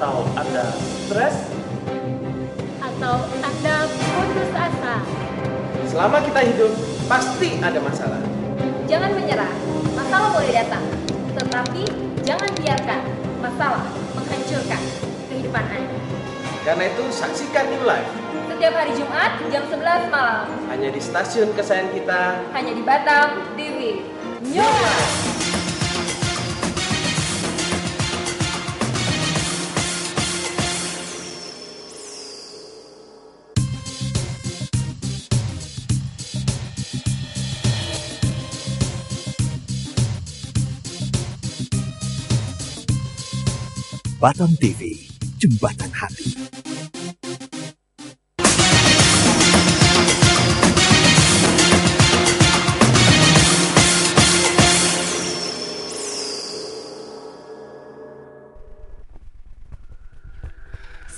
Atau Anda stres? Atau Anda putus asa? Selama kita hidup, pasti ada masalah. Jangan menyerah, masalah boleh datang. Tetapi jangan biarkan masalah menghancurkan kehidupan Anda. Karena itu, saksikan New Life Setiap hari Jumat jam 11 malam. hanya di stasiun kesayangan kita. Hanya di Batam TV. New Life. Batam TV, Jembatan Hati.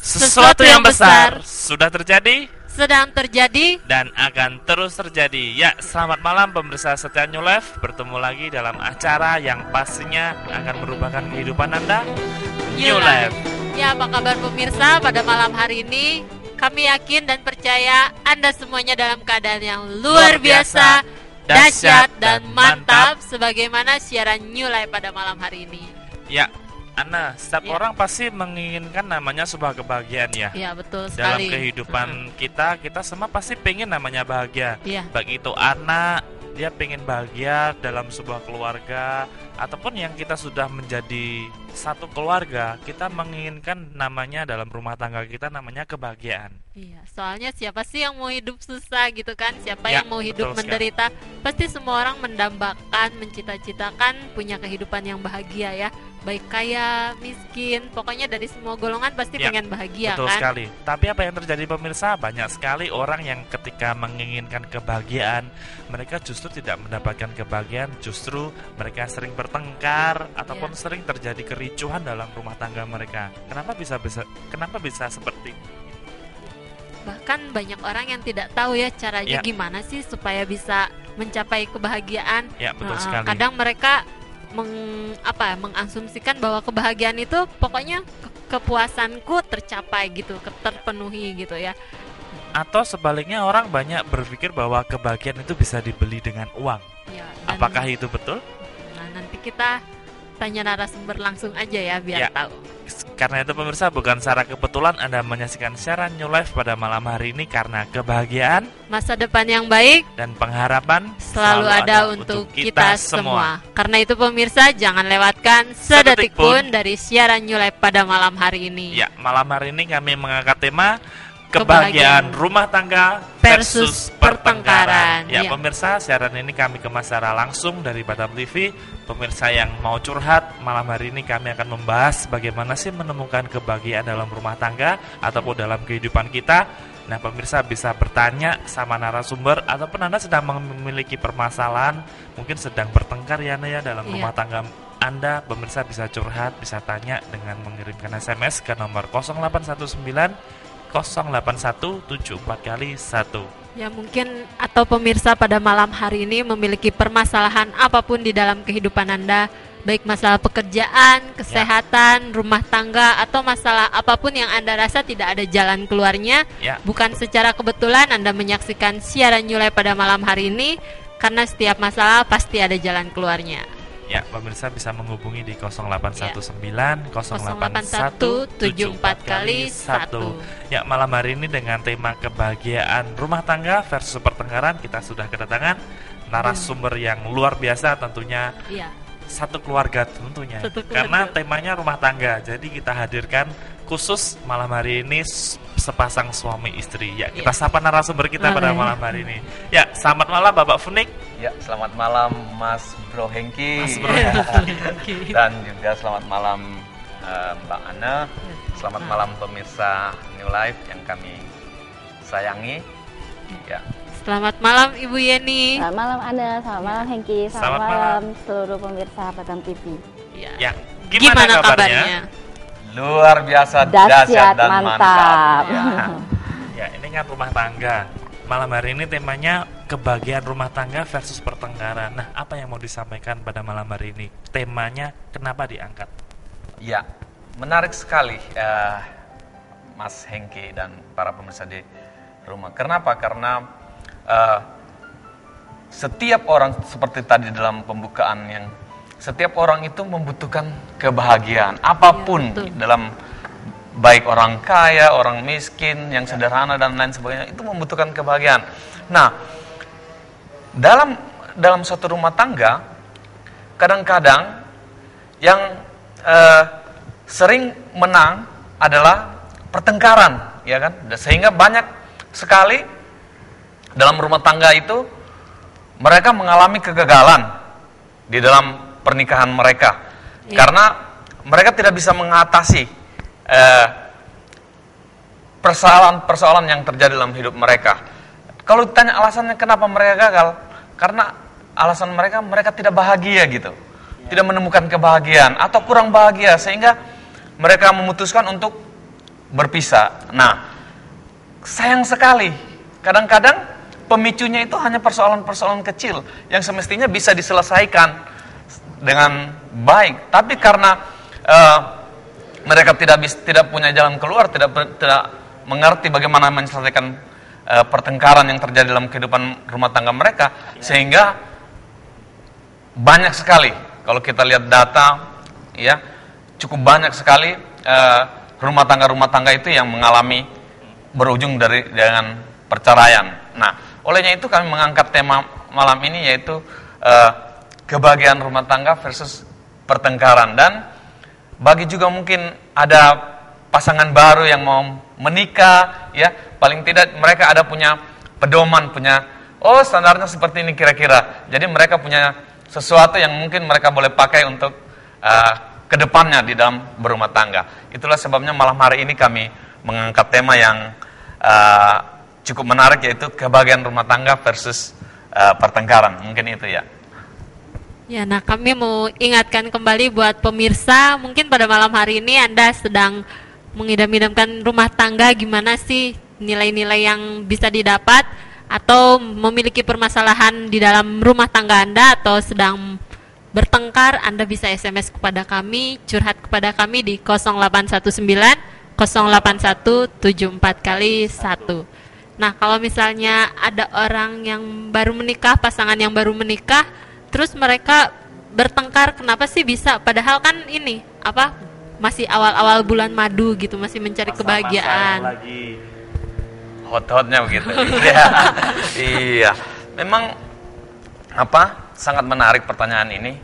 Sesuatu yang besar sudah terjadi sedang terjadi dan akan terus terjadi. Ya, selamat malam pemirsa setia New Life. Bertemu lagi dalam acara yang pastinya akan merubahkan kehidupan Anda, New Life. Ya, apa kabar pemirsa pada malam hari ini? Kami yakin dan percaya Anda semuanya dalam keadaan yang luar biasa, dahsyat dan mantap sebagaimana siaran New Life pada malam hari ini. Ya, Ana, setiap orang pasti menginginkan namanya sebuah kebahagiaan ya. Iya, betul Dalam sekali. kehidupan kita semua pasti pengen namanya bahagia. Iya. Baik itu anak, dia pengen bahagia dalam sebuah keluarga, ataupun yang kita sudah menjadi satu keluarga, kita menginginkan namanya dalam rumah tangga kita namanya kebahagiaan. Iya, soalnya siapa sih yang mau hidup susah gitu kan? Siapa Ya, yang mau hidup betul menderita? Pasti semua orang mendambakan, mencita-citakan punya kehidupan yang bahagia ya. Baik kaya, miskin, pokoknya dari semua golongan pasti Ya, pengen bahagia Betul kan? sekali. Tapi apa yang terjadi pemirsa? Banyak sekali orang yang ketika menginginkan kebahagiaan, mereka justru tidak mendapatkan kebahagiaan. Justru mereka sering bertengkar ataupun sering terjadi kericuhan dalam rumah tangga mereka. Kenapa bisa seperti itu? Bahkan banyak orang yang tidak tahu ya caranya Ya. gimana sih supaya bisa mencapai kebahagiaan. Ya, betul sekali. Kadang mereka mengasumsikan bahwa kebahagiaan itu pokoknya kepuasanku tercapai gitu, terpenuhi gitu ya. Atau sebaliknya orang banyak berpikir bahwa kebahagiaan itu bisa dibeli dengan uang. Ya, Apakah itu betul? Nah, nanti kita tanya narasumber langsung aja ya biar Ya. tahu. Karena itu pemirsa, bukan secara kebetulan Anda menyaksikan siaran New Life pada malam hari ini karena kebahagiaan Masa depan yang baik dan pengharapan selalu ada untuk kita semua. Karena itu pemirsa, jangan lewatkan sedetik pun dari siaran New Life pada malam hari ini. Ya, malam hari ini kami mengangkat tema kebahagiaan rumah tangga versus pertengkaran. Ya, Ya. pemirsa, siaran ini kami kemas secara langsung dari Batam TV. Pemirsa yang mau curhat, malam hari ini kami akan membahas bagaimana sih menemukan kebahagiaan dalam rumah tangga ataupun dalam kehidupan kita. Nah, pemirsa bisa bertanya sama narasumber ataupun Anda sedang memiliki permasalahan, mungkin sedang bertengkar ya Anda ya dalam rumah tangga Anda. Pemirsa bisa curhat, bisa tanya dengan mengirimkan SMS ke nomor 0819 08174 kali 1. Ya mungkin atau pemirsa pada malam hari ini memiliki permasalahan apapun di dalam kehidupan Anda, baik masalah pekerjaan, kesehatan, rumah tangga, atau masalah apapun yang Anda rasa tidak ada jalan keluarnya. Ya. Bukan secara kebetulan Anda menyaksikan siaran New Life pada malam hari ini, karena setiap masalah pasti ada jalan keluarnya. Ya, pemirsa bisa menghubungi di 0819 081 74 kali 1. Ya, malam hari ini dengan tema kebahagiaan rumah tangga versus pertengkaran, kita sudah kedatangan narasumber yang luar biasa tentunya. Iya. Satu keluarga tentunya. Satu keluarga. Karena temanya rumah tangga. Jadi kita hadirkan khusus malam hari ini sepasang suami istri. Ya, kita sapa narasumber kita pada malam hari ini. Ya, selamat malam Bapak Funik. Ya, selamat malam Mas Bro Hengki. Mas Bro Dan juga selamat malam Mbak Ana. Selamat malam pemirsa New Life yang kami sayangi. Ya. Selamat malam Ibu Yeni. Selamat malam Anda, selamat malam Hengki, selamat malam seluruh pemirsa Batam TV. Ya. Gimana kabarnya? Luar biasa Dahsyat dan mantap. Ya, ini kan rumah tangga. Malam hari ini temanya kebahagiaan rumah tangga versus pertengkaran. Nah, apa yang mau disampaikan pada malam hari ini? Temanya kenapa diangkat? Ya, Menarik sekali Mas Hengki dan para pemirsa di rumah. Kenapa? Karena setiap orang, seperti tadi dalam pembukaan, yang setiap orang itu membutuhkan kebahagiaan. Apapun dalam, baik orang kaya, orang miskin, yang sederhana dan lain sebagainya, itu membutuhkan kebahagiaan. Nah, dalam suatu rumah tangga, kadang-kadang yang sering menang adalah pertengkaran, ya kan? Sehingga banyak sekali dalam rumah tangga itu mereka mengalami kegagalan di dalam pernikahan mereka, karena mereka tidak bisa mengatasi persoalan-persoalan yang terjadi dalam hidup mereka. Kalau ditanya alasannya kenapa mereka gagal, karena alasan mereka tidak bahagia gitu, tidak menemukan kebahagiaan atau kurang bahagia, sehingga mereka memutuskan untuk berpisah. Nah, sayang sekali, kadang-kadang pemicunya itu hanya persoalan-persoalan kecil yang semestinya bisa diselesaikan dengan baik, tapi karena mereka tidak punya jalan keluar, tidak mengerti bagaimana menyelesaikan pertengkaran yang terjadi dalam kehidupan rumah tangga mereka, sehingga banyak sekali, kalau kita lihat data, ya, cukup banyak sekali rumah tangga itu yang mengalami berujung dengan perceraian. Nah, olehnya itu kami mengangkat tema malam ini, yaitu kebahagiaan rumah tangga versus pertengkaran. Dan bagi juga mungkin ada pasangan baru yang mau menikah, ya, paling tidak mereka ada punya pedoman, punya standarnya seperti ini kira-kira. Jadi mereka punya sesuatu yang mungkin mereka boleh pakai untuk kedepannya di dalam berumah tangga. Itulah sebabnya malam hari ini kami mengangkat tema yang cukup menarik, yaitu kebahagiaan rumah tangga versus pertengkaran. Mungkin itu ya. Ya, nah kami mau ingatkan kembali buat pemirsa, mungkin pada malam hari ini Anda sedang mengidam-idamkan rumah tangga, gimana sih nilai-nilai yang bisa didapat, atau memiliki permasalahan di dalam rumah tangga Anda, atau sedang bertengkar, Anda bisa SMS kepada kami, curhat kepada kami di 0819 081 74 kali 1. Nah, kalau misalnya ada orang yang baru menikah, pasangan yang baru menikah, terus mereka bertengkar, kenapa sih bisa? Padahal kan ini masih awal-awal bulan madu gitu, masih mencari kebahagiaan. Lagi hot-hotnya begitu. Iya. Memang sangat menarik pertanyaan ini.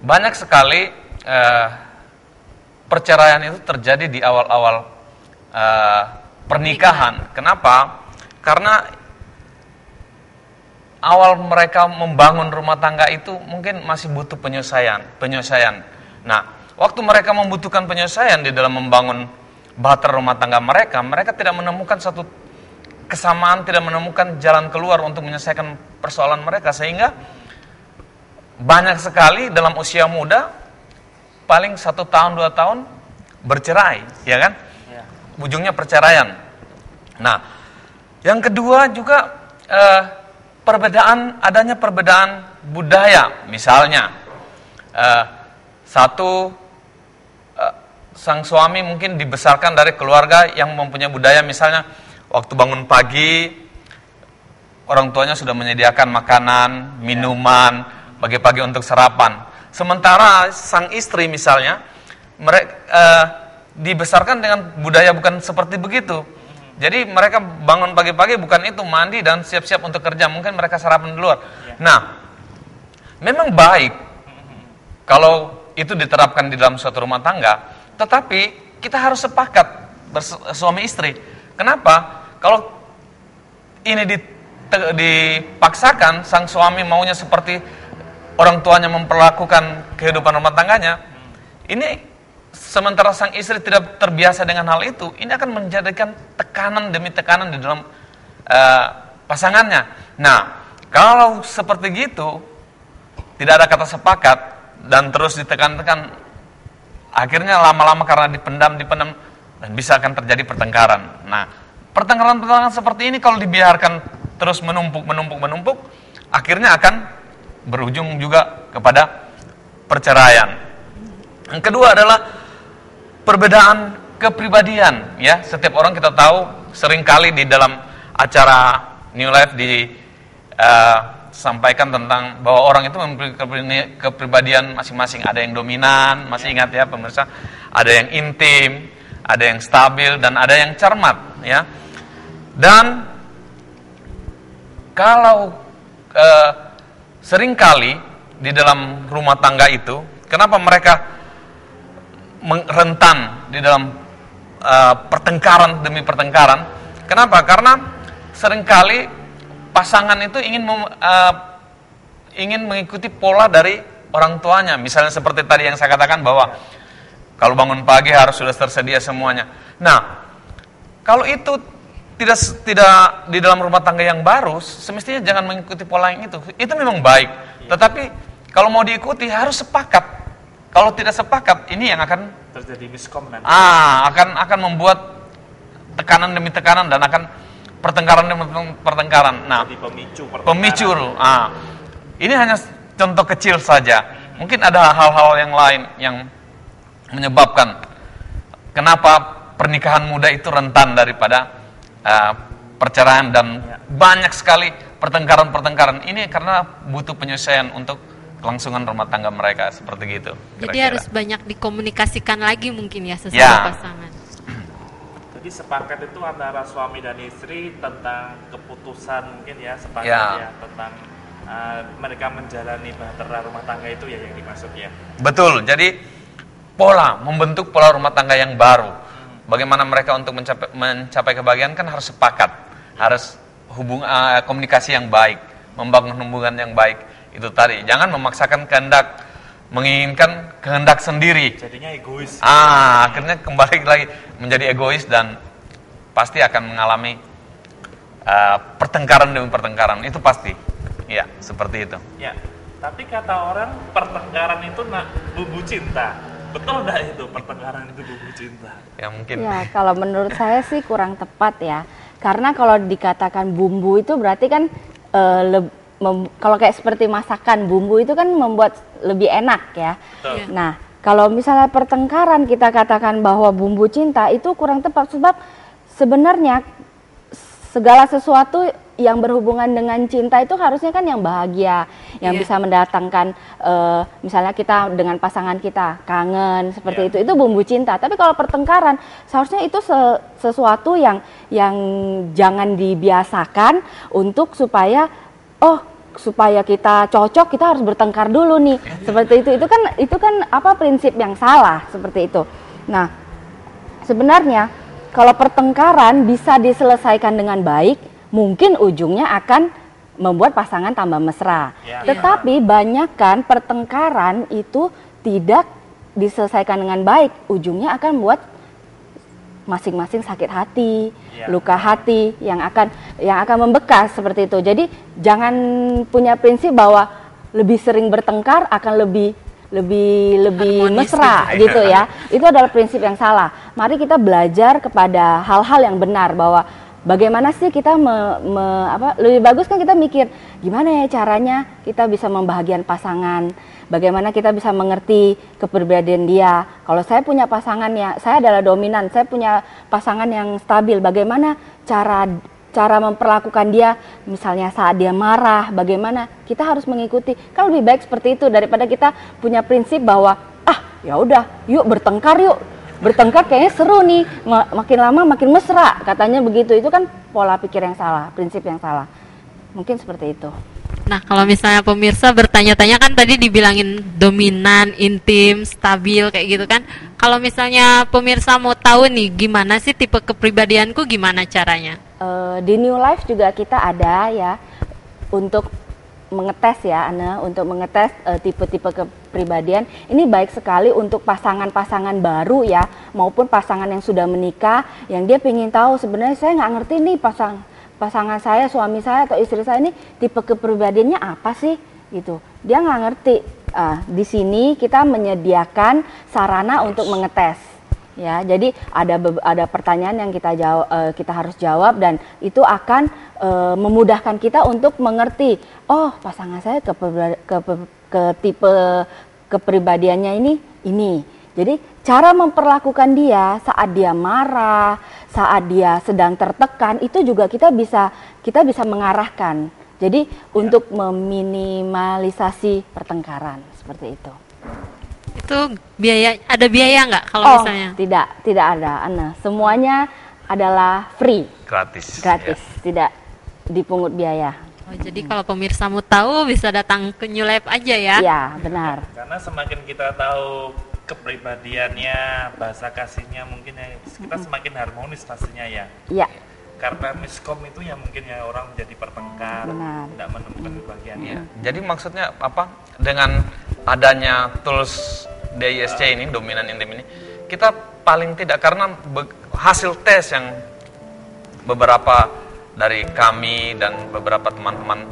Banyak sekali perceraian itu terjadi di awal-awal pernikahan. Kenapa? Karena awal mereka membangun rumah tangga itu mungkin masih butuh penyelesaian. Nah, waktu mereka membutuhkan penyelesaian di dalam membangun bahtera rumah tangga mereka tidak menemukan satu kesamaan, tidak menemukan jalan keluar untuk menyelesaikan persoalan mereka, sehingga banyak sekali dalam usia muda, paling 1 tahun 2 tahun bercerai, ya kan? Ujungnya perceraian. Nah, yang kedua juga adanya perbedaan budaya, misalnya sang suami mungkin dibesarkan dari keluarga yang mempunyai budaya, misalnya waktu bangun pagi orang tuanya sudah menyediakan makanan, minuman pagi-pagi untuk sarapan. Sementara sang istri misalnya dibesarkan dengan budaya bukan seperti begitu. Jadi mereka bangun pagi-pagi bukan itu, mandi dan siap-siap untuk kerja, mungkin mereka sarapan di luar. Nah, memang baik kalau itu diterapkan di dalam suatu rumah tangga, tetapi kita harus sepakat suami istri. Kenapa? Kalau ini dipaksakan, sang suami maunya seperti orang tuanya memperlakukan kehidupan rumah tangganya, ini sementara sang istri tidak terbiasa dengan hal itu, ini akan menjadikan tekanan demi tekanan di dalam pasangannya. Nah, kalau seperti gitu, tidak ada kata sepakat dan terus ditekan-tekan, akhirnya lama-lama karena dipendam dan bisa akan terjadi pertengkaran. Nah, pertengkaran seperti ini kalau dibiarkan terus menumpuk, akhirnya akan berujung juga kepada perceraian. Yang kedua adalah perbedaan kepribadian, ya. Setiap orang kita tahu seringkali di dalam acara New Life sampaikan tentang bahwa orang itu memiliki kepribadian masing-masing. Ada yang dominan, masih ingat ya pemirsa, ada yang intim, ada yang stabil, dan ada yang cermat, ya. Dan kalau seringkali di dalam rumah tangga itu, kenapa mereka rentan di dalam pertengkaran demi pertengkaran? Kenapa? Karena seringkali pasangan itu ingin mengikuti pola dari orang tuanya. Misalnya seperti tadi yang saya katakan bahwa kalau bangun pagi harus sudah tersedia semuanya. Nah, kalau itu tidak di dalam rumah tangga yang baru, semestinya jangan mengikuti pola yang itu. Itu memang baik. Tetapi kalau mau diikuti harus sepakat. Kalau tidak sepakat, ini yang akan terjadi miskom nanti. Akan membuat tekanan demi tekanan dan akan pertengkaran demi pertengkaran. Nah, jadi pemicu. Ini hanya contoh kecil saja. Mungkin ada hal-hal yang lain yang menyebabkan kenapa pernikahan muda itu rentan daripada perceraian dan banyak sekali pertengkaran-pertengkaran. Ini karena butuh penyesuaian untuk kelangsungan rumah tangga mereka, seperti gitu. Jadi kira-kira harus banyak dikomunikasikan lagi mungkin ya sesama Ya. pasangan. Jadi sepakat itu antara suami dan istri tentang keputusan mungkin ya, sepakat Ya. ya tentang mereka menjalani bahtera rumah tangga itu ya yang dimaksud ya. Betul. Jadi membentuk pola rumah tangga yang baru. Bagaimana mereka untuk mencapai kebahagiaan kan harus sepakat, harus komunikasi yang baik, membangun hubungan yang baik. Itu tadi, jangan memaksakan kehendak, menginginkan kehendak sendiri. Jadinya egois. Akhirnya kembali lagi menjadi egois dan pasti akan mengalami pertengkaran demi pertengkaran. Itu pasti. Ya, seperti itu. Ya, tapi kata orang pertengkaran itu bumbu cinta. Betul nggak itu pertengkaran itu bumbu cinta? Ya mungkin. Ya, kalau menurut saya sih kurang tepat ya. Karena kalau dikatakan bumbu itu berarti kan kalau kayak seperti masakan, bumbu itu kan membuat lebih enak ya. Betul. Nah, kalau misalnya pertengkaran kita katakan bahwa bumbu cinta itu kurang tepat, sebab sebenarnya segala sesuatu yang berhubungan dengan cinta itu harusnya kan yang bahagia, yang bisa mendatangkan misalnya kita dengan pasangan kita kangen seperti itu bumbu cinta. Tapi kalau pertengkaran seharusnya itu sesuatu yang jangan dibiasakan untuk supaya kita cocok, kita harus bertengkar dulu nih. Seperti itu kan apa prinsip yang salah seperti itu. Nah, sebenarnya kalau pertengkaran bisa diselesaikan dengan baik, mungkin ujungnya akan membuat pasangan tambah mesra. Tetapi banyak kan pertengkaran itu tidak diselesaikan dengan baik, ujungnya akan membuat masing-masing sakit hati, luka hati yang akan membekas seperti itu. Jadi jangan punya prinsip bahwa lebih sering bertengkar akan lebih mesra gitu ya. Itu adalah prinsip yang salah. Mari kita belajar kepada hal-hal yang benar, bahwa bagaimana sih kita lebih bagus kan kita mikir gimana ya caranya kita bisa membahagiakan pasangan, bagaimana kita bisa mengerti kepribadian dia. Kalau saya punya pasangan ya, saya adalah dominan, saya punya pasangan yang stabil, bagaimana cara memperlakukan dia, misalnya saat dia marah, bagaimana kita harus mengikuti. Kan lebih baik seperti itu daripada kita punya prinsip bahwa ya udah, yuk bertengkar yuk. Bertengkar kayaknya seru nih, makin lama makin mesra, katanya begitu. Itu kan pola pikir yang salah, prinsip yang salah. Mungkin seperti itu. Nah, kalau misalnya pemirsa bertanya-tanya kan tadi dibilangin dominan, intim, stabil kayak gitu kan. Kalau misalnya pemirsa mau tahu nih gimana sih tipe kepribadianku, gimana caranya? Di New Life juga kita ada ya untuk mengetes ya, Ana, untuk mengetes tipe-tipe kepribadian. Ini baik sekali untuk pasangan-pasangan baru ya, maupun pasangan yang sudah menikah, yang dia pengen tahu sebenarnya saya nggak ngerti nih pasangan saya, suami saya atau istri saya ini tipe kepribadiannya apa sih gitu. Dia nggak ngerti. Di sini kita menyediakan sarana untuk mengetes. Ya, jadi ada pertanyaan yang kita harus jawab, dan itu akan memudahkan kita untuk mengerti. Oh, pasangan saya ke tipe kepribadiannya ini. Jadi cara memperlakukan dia saat dia marah, saat dia sedang tertekan itu juga kita bisa mengarahkan. Jadi untuk meminimalisasi pertengkaran seperti itu. Itu ada biaya nggak kalau misalnya? Tidak ada, Ana. Semuanya adalah free, Gratis. tidak dipungut biaya. Oh, jadi kalau pemirsa mau tahu bisa datang ke New Life aja ya? Iya, benar. Karena semakin kita tahu kepribadiannya, bahasa kasihnya mungkin ya kita semakin harmonis pastinya ya. Iya. Karena miskom itu ya mungkin ya orang menjadi pertengkar, Benar. tidak menemukan kebahagiaannya. Jadi maksudnya apa? Dengan adanya tools DISC ini, dominan intim ini, kita paling tidak karena hasil tes yang beberapa dari kami dan beberapa teman-teman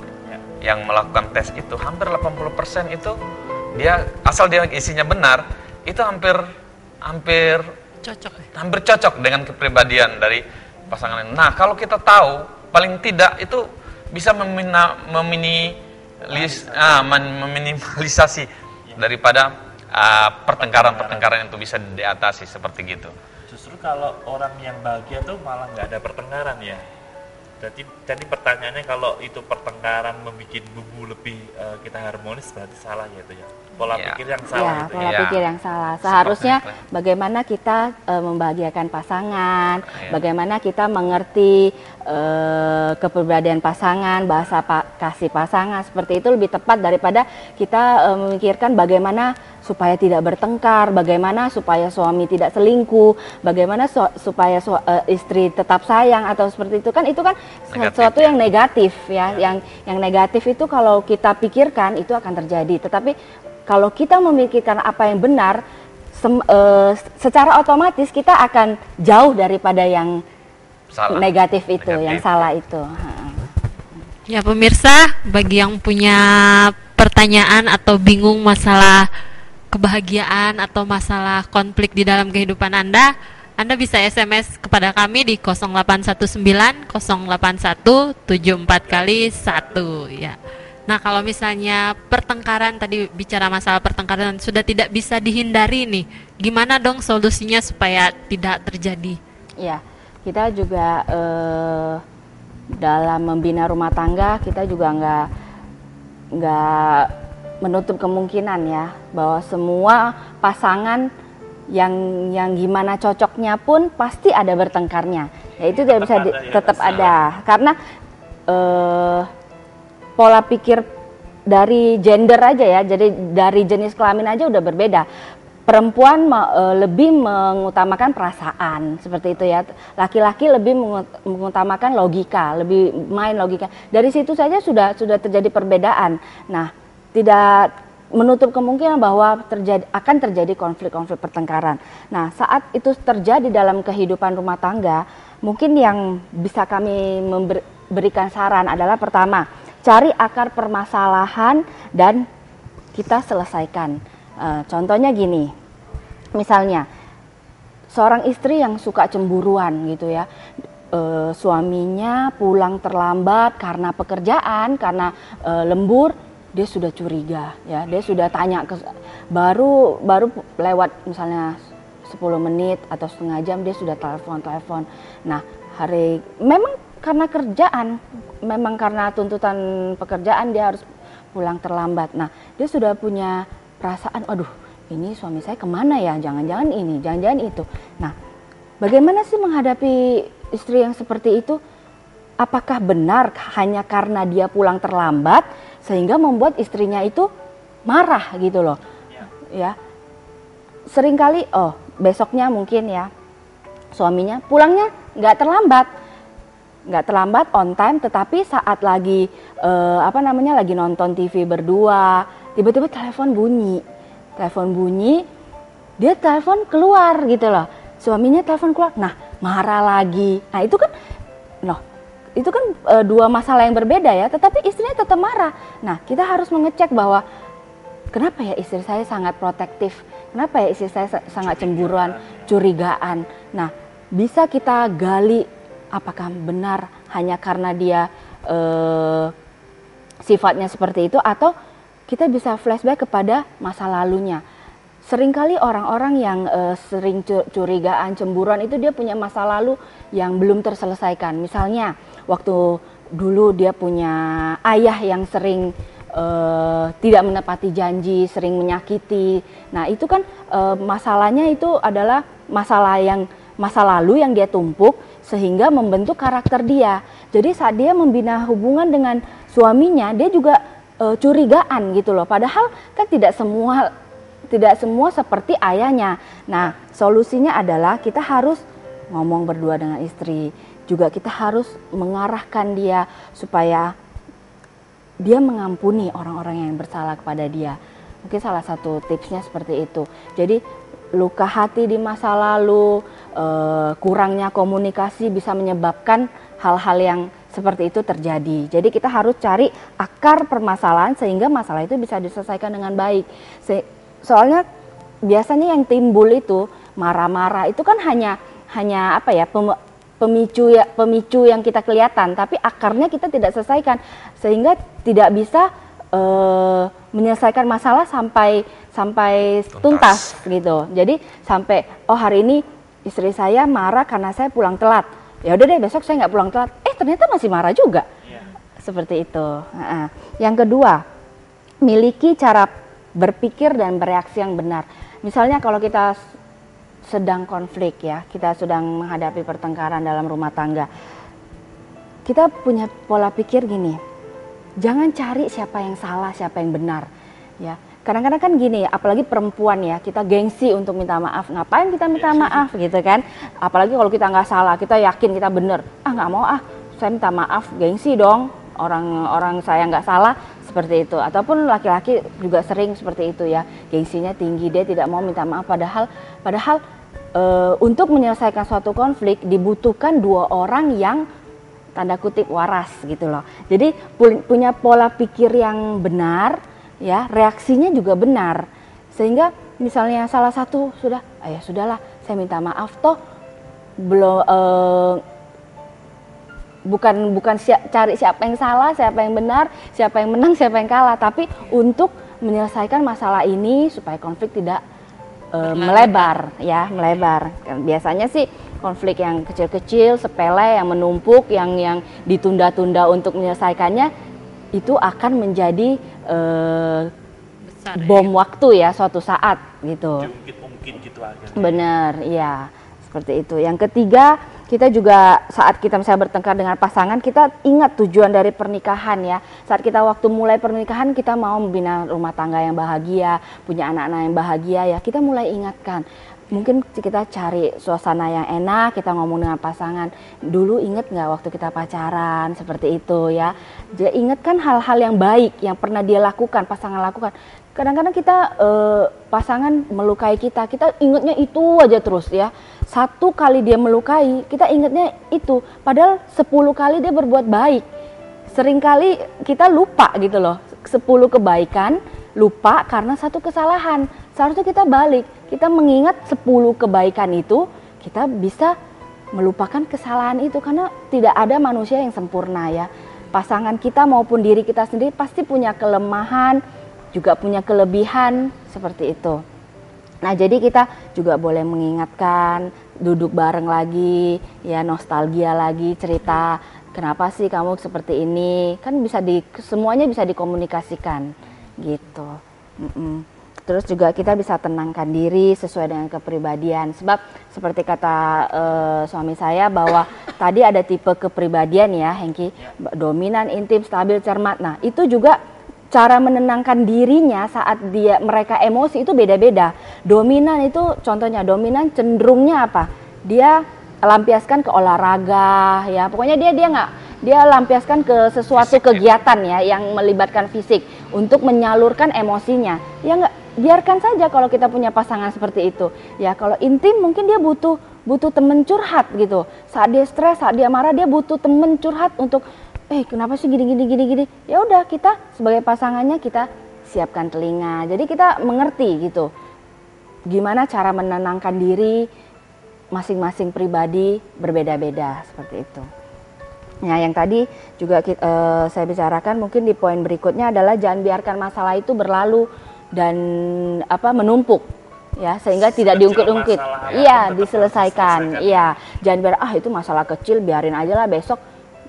yang melakukan tes itu hampir 80% itu dia asal dia isinya benar, itu hampir cocok dengan kepribadian dari pasangan ini. Nah, kalau kita tahu paling tidak itu bisa meminimalisasi daripada pertengkaran-pertengkaran itu bisa diatasi seperti gitu. Justru kalau orang yang bahagia tuh malah nggak ada pertengkaran ya. Jadi pertanyaannya kalau itu pertengkaran membuat bumbu lebih kita harmonis berarti salah ya itu ya. Pola pikir yang salah itu pola pikir yang salah. Seharusnya bagaimana kita membahagiakan pasangan, bagaimana kita mengerti kepribadian pasangan, bahasa kasih pasangan seperti itu lebih tepat daripada kita memikirkan bagaimana supaya tidak bertengkar, bagaimana supaya suami tidak selingkuh, bagaimana supaya istri tetap sayang atau seperti itu kan sesuatu yang negatif ya. Yang negatif itu kalau kita pikirkan itu akan terjadi. Tetapi kalau kita memikirkan apa yang benar, secara otomatis kita akan jauh daripada yang negatif itu, yang salah itu. Ya pemirsa, bagi yang punya pertanyaan atau bingung masalah kebahagiaan atau masalah konflik di dalam kehidupan Anda bisa SMS kepada kami di 0819 081 74 kali 1 ya. Nah, kalau misalnya pertengkaran tadi bicara masalah pertengkaran sudah tidak bisa dihindari nih, gimana dong solusinya supaya tidak terjadi? Ya, kita juga dalam membina rumah tangga kita juga nggak menutup kemungkinan ya bahwa semua pasangan yang gimana cocoknya pun pasti ada bertengkarnya. Ya itu tidak bisa tetap ada karena pola pikir dari gender aja ya, jadi dari jenis kelamin aja udah berbeda. Perempuan lebih mengutamakan perasaan seperti itu ya. Laki-laki lebih mengutamakan logika, lebih main logika. Dari situ saja sudah terjadi perbedaan. Nah, tidak menutup kemungkinan bahwa akan terjadi konflik-konflik pertengkaran. Nah, saat itu terjadi dalam kehidupan rumah tangga, mungkin yang bisa kami berikan saran adalah pertama, cari akar permasalahan dan kita selesaikan. Contohnya gini, misalnya seorang istri yang suka cemburuan gitu ya, suaminya pulang terlambat karena pekerjaan, karena lembur, dia sudah curiga ya, dia sudah tanya baru lewat misalnya 10 menit atau setengah jam dia sudah telepon. Nah, memang karena kerjaan, memang karena tuntutan pekerjaan dia harus pulang terlambat. Nah, dia sudah punya perasaan, aduh ini suami saya kemana ya, jangan-jangan ini, jangan-jangan itu. Nah, bagaimana sih menghadapi istri yang seperti itu? Apakah benar hanya karena dia pulang terlambat sehingga membuat istrinya itu marah gitu loh? Ya, seringkali besoknya mungkin ya suaminya pulangnya nggak terlambat on time, tetapi saat lagi lagi nonton TV berdua, tiba-tiba telepon bunyi, dia telepon keluar gitu loh, suaminya telepon keluar, nah marah lagi. Nah itu kan dua masalah yang berbeda ya, tetapi istrinya tetap marah. Nah kita harus mengecek bahwa kenapa ya istri saya sangat protektif, kenapa ya istri saya sangat cemburuan, curigaan. Nah bisa kita gali apakah benar hanya karena dia sifatnya seperti itu, atau kita bisa flashback kepada masa lalunya. seringkali orang-orang yang sering curigaan, cemburuan itu dia punya masa lalu yang belum terselesaikan. Misalnya waktu dulu dia punya ayah yang sering tidak menepati janji, sering menyakiti. Nah itu kan masalahnya itu adalah masa lalu yang dia tumpuk sehingga membentuk karakter dia. Jadi saat dia membina hubungan dengan suaminya, dia juga curigaan gitu loh. Padahal kan tidak semua seperti ayahnya. Nah solusinya adalah kita harus ngomong berdua dengan istri. Juga kita harus mengarahkan dia supaya dia mengampuni orang-orang yang bersalah kepada dia. Mungkin salah satu tipsnya seperti itu. Jadi luka hati di masa lalu, kurangnya komunikasi bisa menyebabkan hal-hal yang seperti itu terjadi. Jadi kita harus cari akar permasalahan sehingga masalah itu bisa diselesaikan dengan baik. Soalnya biasanya yang timbul itu marah-marah itu kan hanya apa ya, pemicu yang kita kelihatan, tapi akarnya kita tidak selesaikan sehingga tidak bisa menyelesaikan masalah sampai tuntas gitu. Jadi sampai hari ini istri saya marah karena saya pulang telat. Ya udah deh besok saya nggak pulang telat. Ternyata masih marah juga. Seperti itu. Yang kedua, miliki cara berpikir dan bereaksi yang benar. Misalnya kalau kita sedang konflik ya, kita sedang menghadapi pertengkaran dalam rumah tangga. Kita punya pola pikir gini, jangan cari siapa yang salah, siapa yang benar. Ya, kadang-kadang kan gini, apalagi perempuan ya, kita gengsi untuk minta maaf. Ngapain kita minta maaf gitu kan? Apalagi kalau kita nggak salah, kita yakin kita benar. Nggak mau saya minta maaf, gengsi dong. Orang saya nggak salah, seperti itu. Ataupun laki-laki juga sering seperti itu ya, gengsinya tinggi, dia tidak mau minta maaf. Padahal untuk menyelesaikan suatu konflik dibutuhkan dua orang yang tanda kutip waras gitu loh. Jadi punya pola pikir yang benar, ya reaksinya juga benar. Sehingga misalnya salah satu sudah, ya sudahlah, saya minta maaf toh belum. Bukan cari siapa yang salah, siapa yang benar, siapa yang menang, siapa yang kalah, tapi untuk menyelesaikan masalah ini supaya konflik tidak melebar. Biasanya sih konflik yang kecil-kecil, sepele, yang menumpuk, yang ditunda-tunda untuk menyelesaikannya itu akan menjadi bom waktu ya suatu saat gitu. Mungkin gitu aja. Benar, iya. Seperti itu. Yang ketiga, kita juga saat kita misalnya bertengkar dengan pasangan, kita ingat tujuan dari pernikahan ya. Saat kita waktu mulai pernikahan, kita mau membina rumah tangga yang bahagia, punya anak-anak yang bahagia ya. Kita mulai ingatkan. Mungkin kita cari suasana yang enak, kita ngomong dengan pasangan. Dulu ingat nggak waktu kita pacaran, seperti itu ya. Dia ingatkan hal-hal yang baik yang pernah dia lakukan, pasangan lakukan. Kadang-kadang kita pasangan melukai kita ingatnya itu aja terus ya. Satu kali dia melukai, kita ingatnya itu. Padahal 10 kali dia berbuat baik. Seringkali kita lupa gitu loh. 10 kebaikan, lupa karena satu kesalahan. Seharusnya kita balik. Kita mengingat 10 kebaikan itu, kita bisa melupakan kesalahan itu. Karena tidak ada manusia yang sempurna ya. Pasangan kita maupun diri kita sendiri pasti punya kelemahan, juga punya kelebihan, seperti itu. Nah jadi kita juga boleh mengingatkan, duduk bareng lagi, ya nostalgia lagi, cerita kenapa sih kamu seperti ini, kan semuanya bisa dikomunikasikan gitu. Terus juga kita bisa tenangkan diri sesuai dengan kepribadian, sebab seperti kata suami saya bahwa tadi ada tipe kepribadian ya Hengki, dominan, intim, stabil, cermat. Nah itu juga cara menenangkan dirinya saat mereka emosi itu beda-beda. Dominan itu contohnya, dominan cenderungnya apa? Dia lampiaskan ke olahraga ya. Pokoknya dia lampiaskan ke sesuatu kegiatan ya yang melibatkan fisik untuk menyalurkan emosinya. Ya enggak, biarkan saja kalau kita punya pasangan seperti itu. Ya kalau intim mungkin dia butuh teman curhat gitu. Saat dia stres, saat dia marah, dia butuh teman curhat untuk kenapa sih gini. Ya udah, kita sebagai pasangannya kita siapkan telinga. Jadi kita mengerti gitu. Gimana cara menenangkan diri, masing-masing pribadi berbeda-beda seperti itu. Nah, yang tadi juga saya bicarakan mungkin di poin berikutnya adalah jangan biarkan masalah itu berlalu dan menumpuk. ya, sehingga tidak Sekecil diungkit-ungkit. masalah Iya, apapun tetap diselesaikan. harus Iya, jangan biar itu masalah kecil, biarin aja lah, besok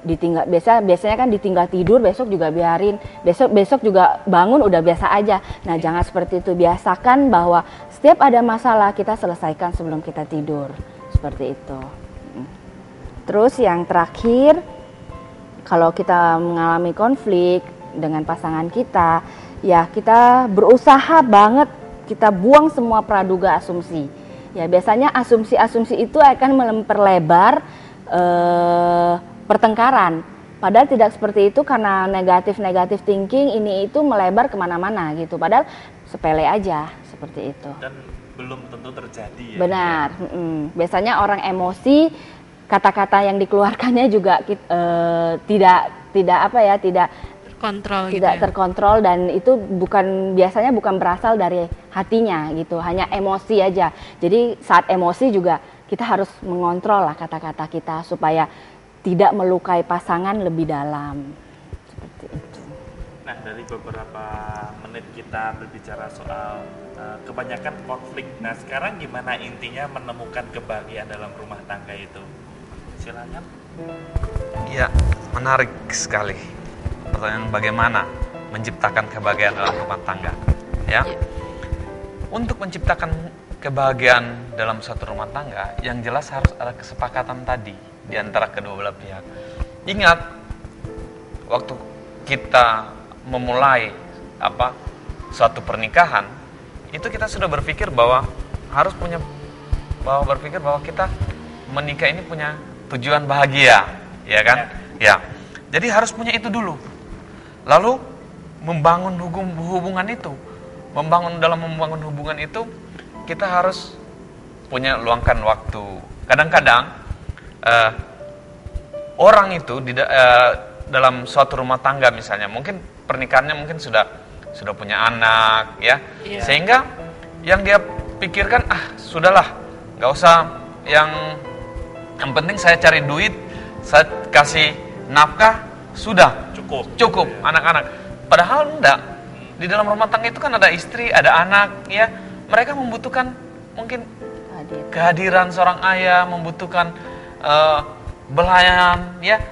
ditinggal. Biasanya kan ditinggal tidur, besok juga biarin. Besok juga bangun udah biasa aja. Nah, jangan seperti itu. Biasakan bahwa setiap ada masalah kita selesaikan sebelum kita tidur. Seperti itu. Terus yang terakhir, kalau kita mengalami konflik dengan pasangan kita, ya kita berusaha banget, kita buang semua praduga asumsi. Ya biasanya asumsi-asumsi itu akan memperlebar pertengkaran. Padahal tidak seperti itu, karena negatif thinking ini itu melebar kemana-mana gitu. Padahal sepele aja seperti itu. Dan belum tentu terjadi ya. Benar. Biasanya orang emosi, kata-kata yang dikeluarkannya juga tidak Kontrol gitu tidak ya. terkontrol, dan itu biasanya bukan berasal dari hatinya gitu, hanya emosi aja. Jadi saat emosi juga kita harus mengontrol lah kata-kata kita supaya tidak melukai pasangan lebih dalam. Seperti itu. Nah, dari beberapa menit kita berbicara soal kebanyakan konflik. Nah, sekarang gimana intinya menemukan kebahagiaan dalam rumah tangga itu? Silakan. Iya, menarik sekali. Pertanyaan bagaimana menciptakan kebahagiaan dalam rumah tangga, ya? Untuk menciptakan kebahagiaan dalam suatu rumah tangga, yang jelas harus ada kesepakatan tadi di antara kedua belah pihak. Ingat, waktu kita memulai suatu pernikahan, itu kita sudah berpikir bahwa kita menikah ini punya tujuan bahagia, ya kan? Ya. Jadi harus punya itu dulu. Lalu membangun hubungan itu. Dalam membangun hubungan itu, kita harus luangkan waktu. Kadang-kadang orang itu dalam suatu rumah tangga misalnya, mungkin pernikahannya mungkin sudah punya anak, ya. Iya. Sehingga yang dia pikirkan, sudahlah, nggak usah yang penting saya cari duit, saya kasih nafkah, sudah cukup anak-anak. Padahal enggak. Di dalam rumah tangga itu kan ada istri, ada anak, ya. Mereka membutuhkan mungkin kehadiran seorang ayah, membutuhkan belayan, ya.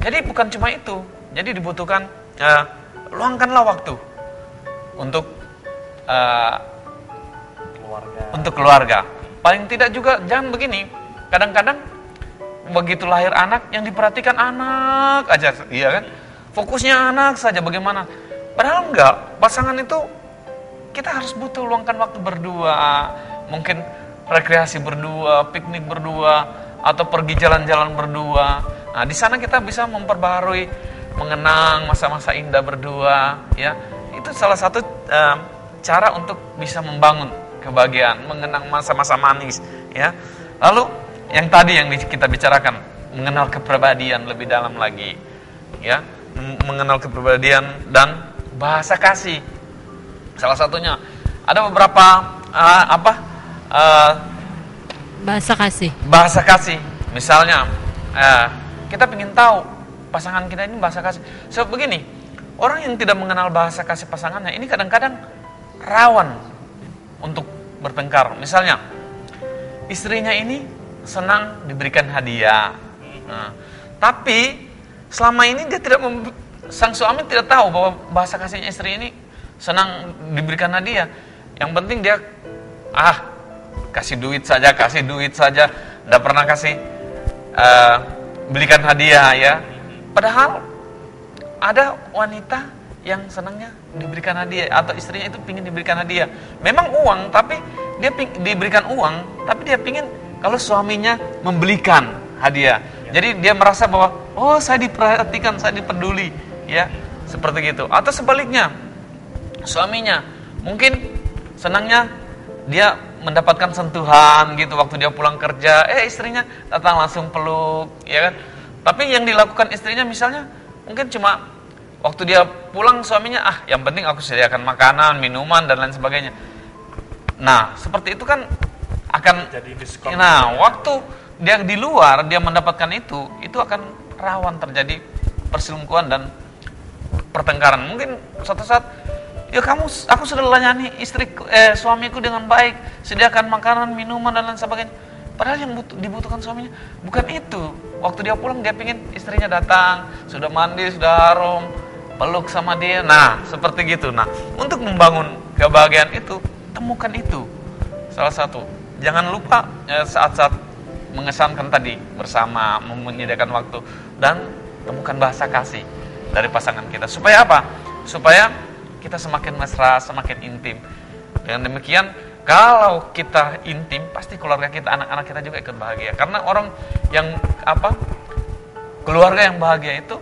Jadi bukan cuma itu. Jadi dibutuhkan luangkanlah waktu untuk keluarga. Paling tidak juga jangan begini. Kadang-kadang begitu lahir anak, yang diperhatikan anak aja, iya kan? Fokusnya anak saja, bagaimana? Padahal enggak, pasangan itu kita harus butuh luangkan waktu berdua, mungkin rekreasi berdua, piknik berdua, atau pergi jalan-jalan berdua. Nah, di sana kita bisa memperbaharui, mengenang masa-masa indah berdua, ya. Itu salah satu cara untuk bisa membangun kebahagiaan, mengenang masa-masa manis, ya. Lalu yang tadi yang kita bicarakan, mengenal kepribadian lebih dalam lagi, ya, mengenal kepribadian dan bahasa kasih. Salah satunya ada beberapa bahasa kasih. Misalnya kita ingin tahu pasangan kita ini bahasa kasih. Sebab begini, orang yang tidak mengenal bahasa kasih pasangannya ini kadang-kadang rawan untuk bertengkar. Misalnya istrinya ini senang diberikan hadiah, tapi selama ini dia sang suami tidak tahu bahwa bahasa kasihnya istri ini senang diberikan hadiah. Yang penting dia kasih duit saja, tidak pernah kasih belikan hadiah, ya. Padahal ada wanita yang senangnya diberikan hadiah, atau istrinya itu pingin diberikan hadiah. Memang uang, tapi dia diberikan uang, tapi dia pingin kalau suaminya membelikan hadiah. Jadi dia merasa bahwa saya diperhatikan, saya dipeduli, ya, seperti gitu. Atau sebaliknya, suaminya mungkin senangnya dia mendapatkan sentuhan gitu waktu dia pulang kerja, istrinya datang langsung peluk, ya kan. Tapi yang dilakukan istrinya misalnya mungkin cuma waktu dia pulang, suaminya yang penting aku sediakan makanan, minuman dan lain sebagainya. Nah, seperti itu kan akan jadi diskon. Nah, waktu dia di luar dia mendapatkan itu akan rawan terjadi perselingkuhan dan pertengkaran. Mungkin suatu saat Ya aku sudah layani suamiku dengan baik, sediakan makanan, minuman dan lain sebagainya. Padahal yang dibutuhkan suaminya bukan itu. Waktu dia pulang dia pingin istrinya datang, sudah mandi, sudah harum, peluk sama dia. Nah, seperti gitu. Nah, untuk membangun kebahagiaan itu, temukan itu. Salah satu. Jangan lupa saat-saat mengesankan tadi bersama, menyediakan waktu, dan temukan bahasa kasih dari pasangan kita. Supaya apa? Supaya kita semakin mesra, semakin intim. Dengan demikian, kalau kita intim, pasti keluarga kita, anak-anak kita juga ikut bahagia. Karena orang yang keluarga yang bahagia itu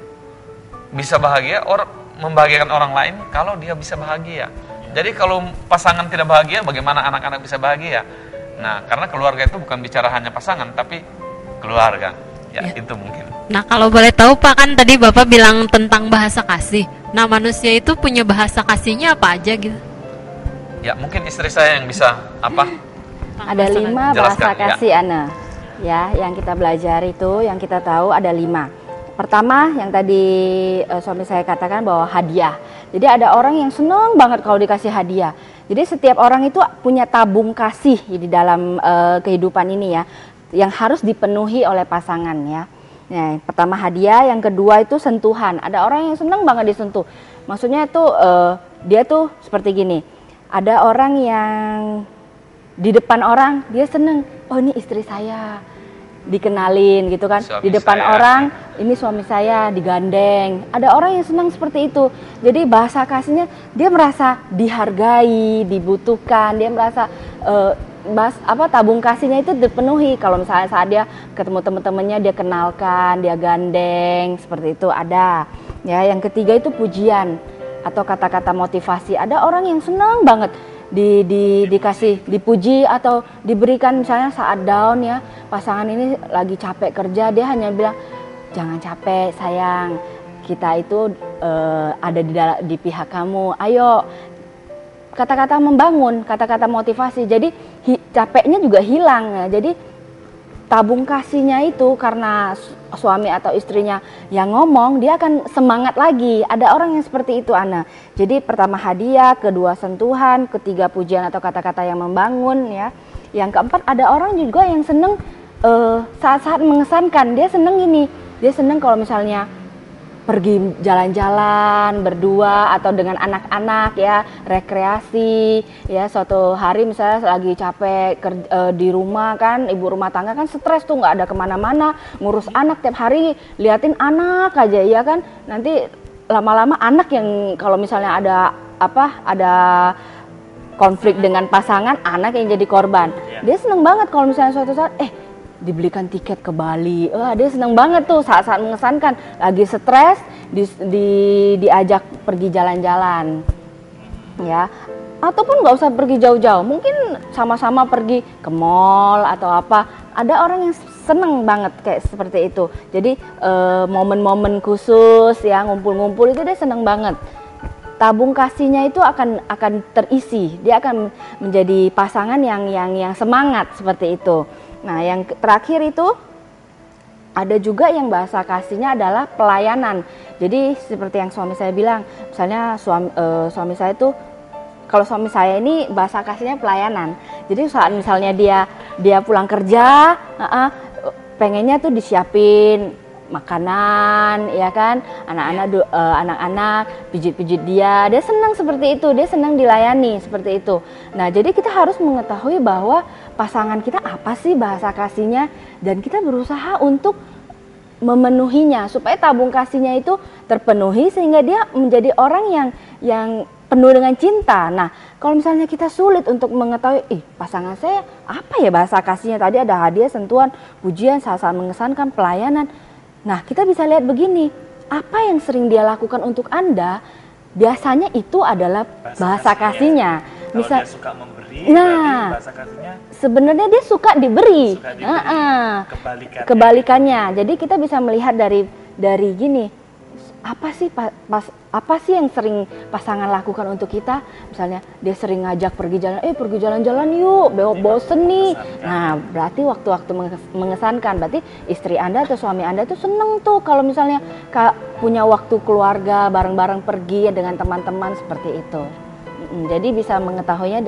bisa bahagia, membahagiakan orang lain kalau dia bisa bahagia. Jadi kalau pasangan tidak bahagia, bagaimana anak-anak bisa bahagia? Nah, karena keluarga itu bukan bicara hanya pasangan, tapi keluarga. Ya, itu mungkin. Nah, kalau boleh tahu Pak, kan tadi Bapak bilang tentang bahasa kasih. Nah, manusia itu punya bahasa kasihnya apa aja gitu? Ya, mungkin istri saya yang bisa Ada 5 bahasa kasih, Ana. Ya, yang kita belajar itu, yang kita tahu ada 5. Pertama, yang tadi suami saya katakan bahwa hadiah. Jadi ada orang yang senang banget kalau dikasih hadiah. Jadi setiap orang itu punya tabung kasih di dalam kehidupan ini ya, yang harus dipenuhi oleh pasangan ya. Nah, pertama hadiah, yang kedua itu sentuhan. Ada orang yang senang banget disentuh. Maksudnya itu dia tuh seperti gini. Ada orang yang di depan orang dia seneng, oh ini istri saya, dikenalin gitu kan. Suami di depan saya. Orang ini suami saya, digandeng. Ada orang yang senang seperti itu. Jadi bahasa kasihnya dia merasa dihargai, dibutuhkan, dia merasa tabung kasihnya itu dipenuhi. Kalau misalnya saat dia ketemu teman-temannya dia kenalkan, dia gandeng, seperti itu ada. Ya, yang ketiga itu pujian atau kata-kata motivasi. Ada orang yang senang banget dikasih, dipuji atau diberikan, misalnya saat down ya, pasangan ini lagi capek kerja, dia hanya bilang jangan capek sayang, kita itu ada di pihak kamu, ayo. Kata-kata membangun, kata-kata motivasi, jadi capeknya juga hilang ya. Jadi tabung kasihnya itu karena suami atau istrinya yang ngomong, dia akan semangat lagi. Ada orang yang seperti itu, Ana. Jadi pertama hadiah, kedua sentuhan, ketiga pujian atau kata-kata yang membangun ya. Yang keempat ada orang juga yang seneng saat-saat mengesankan. Dia seneng ini, dia seneng kalau misalnya pergi jalan-jalan berdua atau dengan anak-anak ya, rekreasi ya. Suatu hari misalnya lagi capek di rumah kan, ibu rumah tangga kan stres tuh, nggak ada kemana-mana, ngurus anak tiap hari, liatin anak aja ya kan. Nanti lama-lama anak yang kalau misalnya ada konflik dengan pasangan, anak yang jadi korban. Dia seneng banget kalau misalnya suatu saat dibelikan tiket ke Bali. Dia senang banget tuh saat-saat mengesankan, lagi stres diajak pergi jalan-jalan. Ya. Ataupun nggak usah pergi jauh-jauh, mungkin sama-sama pergi ke mall atau apa. Ada orang yang seneng banget kayak seperti itu. Jadi momen-momen khusus ya, ngumpul-ngumpul itu dia seneng banget. Tabung kasihnya itu akan terisi. Dia akan menjadi pasangan yang semangat seperti itu. Nah, yang terakhir itu ada juga yang bahasa kasihnya adalah pelayanan. Jadi seperti yang suami saya bilang, misalnya suami saya itu, kalau suami saya ini bahasa kasihnya pelayanan. Jadi saat misalnya dia pulang kerja, pengennya tuh disiapin makanan, ya kan, anak-anak pijit-pijit dia senang seperti itu, dia senang dilayani seperti itu. Nah, jadi kita harus mengetahui bahwa pasangan kita apa sih bahasa kasihnya, dan kita berusaha untuk memenuhinya supaya tabung kasihnya itu terpenuhi sehingga dia menjadi orang yang penuh dengan cinta. Nah, kalau misalnya kita sulit untuk mengetahui, pasangan saya apa ya bahasa kasihnya, tadi ada hadiah, sentuhan, pujian, saat-saat mengesankan, pelayanan. Nah, kita bisa lihat begini, apa yang sering dia lakukan untuk Anda, biasanya itu adalah bahasa kasihnya. Kalau dia suka memberi, bahasa kasihnya sebenarnya dia suka diberi. Kebalikannya. Jadi kita bisa melihat dari gini, apa sih yang sering pasangan lakukan untuk kita? Misalnya dia sering ngajak pergi jalan yuk, bosen nih. Nah, berarti waktu-waktu mengesankan, berarti istri Anda atau suami Anda itu seneng tuh kalau misalnya punya waktu keluarga bareng-bareng pergi dengan teman-teman seperti itu. Jadi bisa mengetahuinya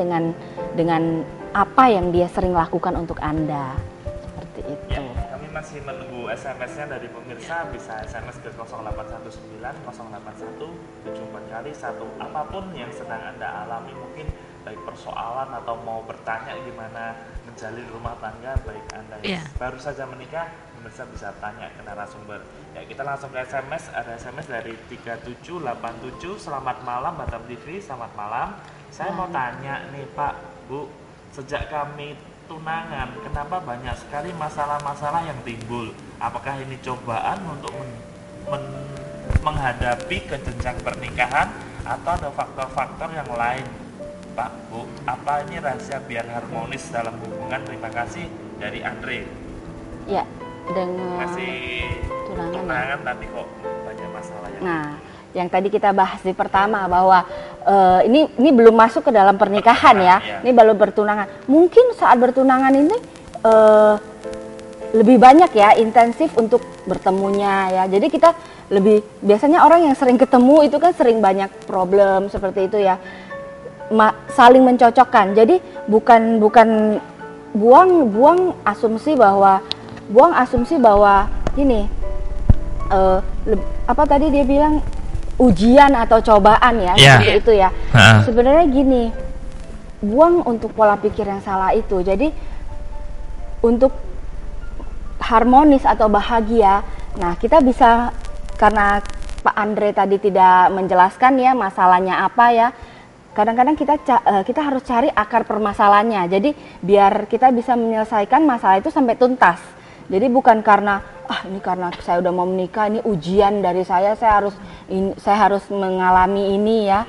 dengan apa yang dia sering lakukan untuk Anda. Seperti itu. Ya, kami masih menunggu SMS-nya dari pemirsa. Bisa SMS ke 0819 081 74 kali 1. Apapun yang sedang Anda alami, mungkin baik persoalan atau mau bertanya gimana menjalin rumah tangga, baik Anda yang baru saja menikah, pemirsa bisa tanya ke narasumber. Ya, kita langsung ke SMS. Ada SMS dari 3787. Selamat malam Batam TV, selamat malam. Saya mau tanya nih Pak, Bu, sejak kami tunangan, kenapa banyak sekali masalah-masalah yang timbul? Apakah ini cobaan untuk menghadapi ke jenjang pernikahan atau ada faktor-faktor yang lain? Pak, Bu, apa ini rahasia biar harmonis dalam hubungan? Terima kasih, dari Andre. Ya, dengan Masih tunangan tapi kok banyak masalah yang... Nah, yang tadi kita bahas di pertama bahwa ini belum masuk ke dalam pernikahan ya. Ini baru bertunangan. Mungkin saat bertunangan ini lebih banyak ya intensif untuk bertemunya ya. Jadi kita biasanya orang yang sering ketemu itu kan sering banyak problem seperti itu ya. Saling mencocokkan. Jadi bukan buang asumsi bahwa ini apa tadi dia bilang ujian atau cobaan ya, seperti itu ya. Sebenarnya gini, buang untuk pola pikir yang salah itu. Jadi untuk harmonis atau bahagia, nah kita bisa, karena Pak Andre tadi tidak menjelaskan ya masalahnya apa ya. Kadang-kadang kita harus cari akar permasalahannya. Jadi biar kita bisa menyelesaikan masalah itu sampai tuntas. Jadi bukan karena ini karena saya udah mau menikah, ini ujian dari saya harus mengalami ini ya.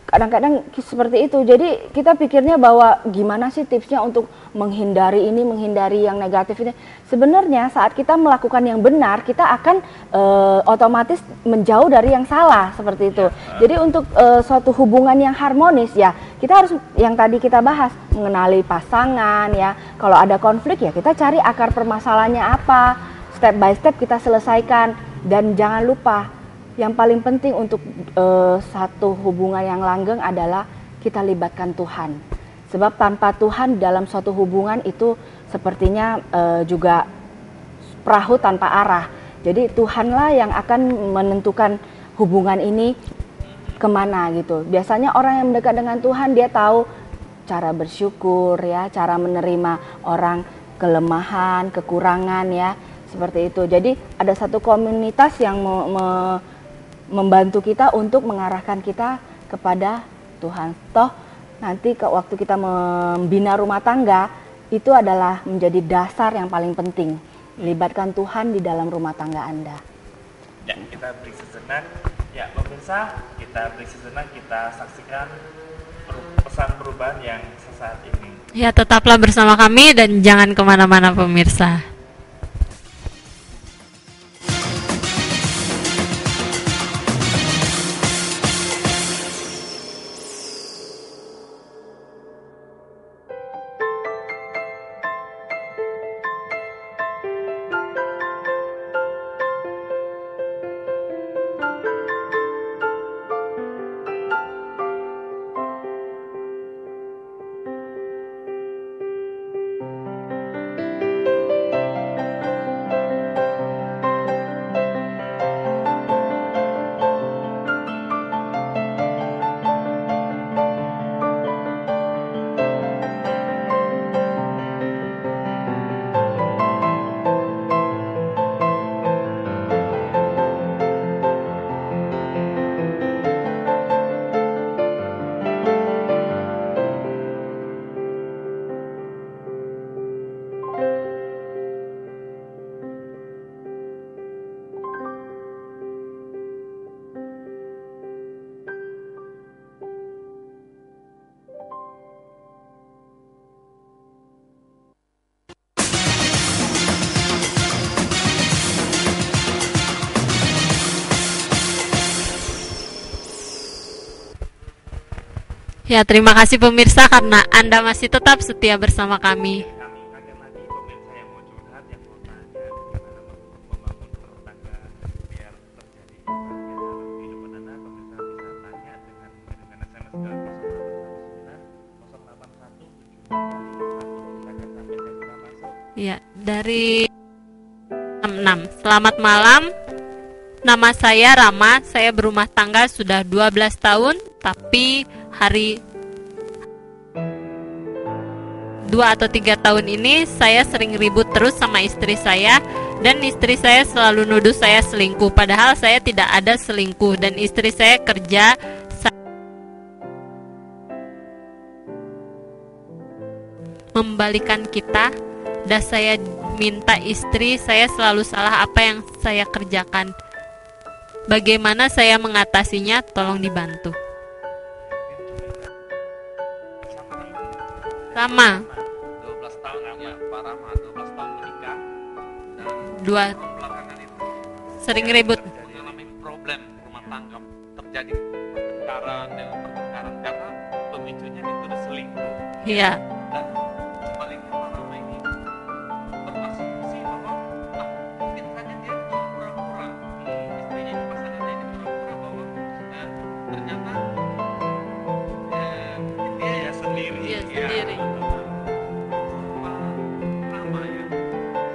Kadang-kadang seperti itu. Jadi kita pikirnya bahwa gimana sih tipsnya untuk menghindari yang negatif ini. Sebenarnya saat kita melakukan yang benar, kita akan otomatis menjauh dari yang salah seperti itu. Jadi untuk suatu hubungan yang harmonis ya, kita harus yang tadi kita bahas, mengenali pasangan ya. Kalau ada konflik ya kita cari akar permasalahannya apa. Step by step kita selesaikan. Dan jangan lupa, yang paling penting untuk satu hubungan yang langgeng adalah kita libatkan Tuhan. Sebab tanpa Tuhan dalam suatu hubungan itu sepertinya juga perahu tanpa arah. Jadi Tuhanlah yang akan menentukan hubungan ini kemana gitu. Biasanya orang yang mendekat dengan Tuhan dia tahu cara bersyukur ya, cara menerima orang kelemahan, kekurangan ya, seperti itu. Jadi ada satu komunitas yang membantu kita untuk mengarahkan kita kepada Tuhan. Toh nanti waktu kita membina rumah tangga itu adalah menjadi dasar yang paling penting. Libatkan Tuhan di dalam rumah tangga Anda. Ya, kita break sejenak. Ya, pemirsa, kita break sejenak, kita saksikan pesan perubahan yang sesaat ini. Ya, tetaplah bersama kami dan jangan kemana-mana pemirsa. Ya, terima kasih pemirsa karena Anda masih tetap setia bersama kami. Kami akan lagi pemirsa yang mau curhat, yang mau tanya gimana membangun rumah tangga biar terjadi kebahagiaan dalam kehidupan Anda. Pemirsa bisa tanya dengan SMS ke Ya, dari 66. Selamat malam. Nama saya Rama. Saya berumah tangga sudah 12 tahun, tapi hari 2 atau 3 tahun ini saya sering ribut terus sama istri saya, dan istri saya selalu nuduh saya selingkuh, padahal saya tidak ada selingkuh, dan istri saya kerja membalikan kita. Dan saya minta istri saya selalu salah apa yang saya kerjakan. Bagaimana saya mengatasinya? Tolong dibantu. Sama. 12 tahun ya, Pak Rama, 12 tahun menikah dan Dua. belakangan itu Sering ribut. mengalami problem rumah tangga, terjadi pertengkaran karena pemicunya itu selingkuh. Iya. Dan sebaliknya Pak Rama ini berasumsi bahwa mungkin saja dia cuma pura-pura, istrinya pasangannya ini pura-pura bahwa ternyata dia ya sendiri. Dia Ya. sendiri. Pak Rama ya,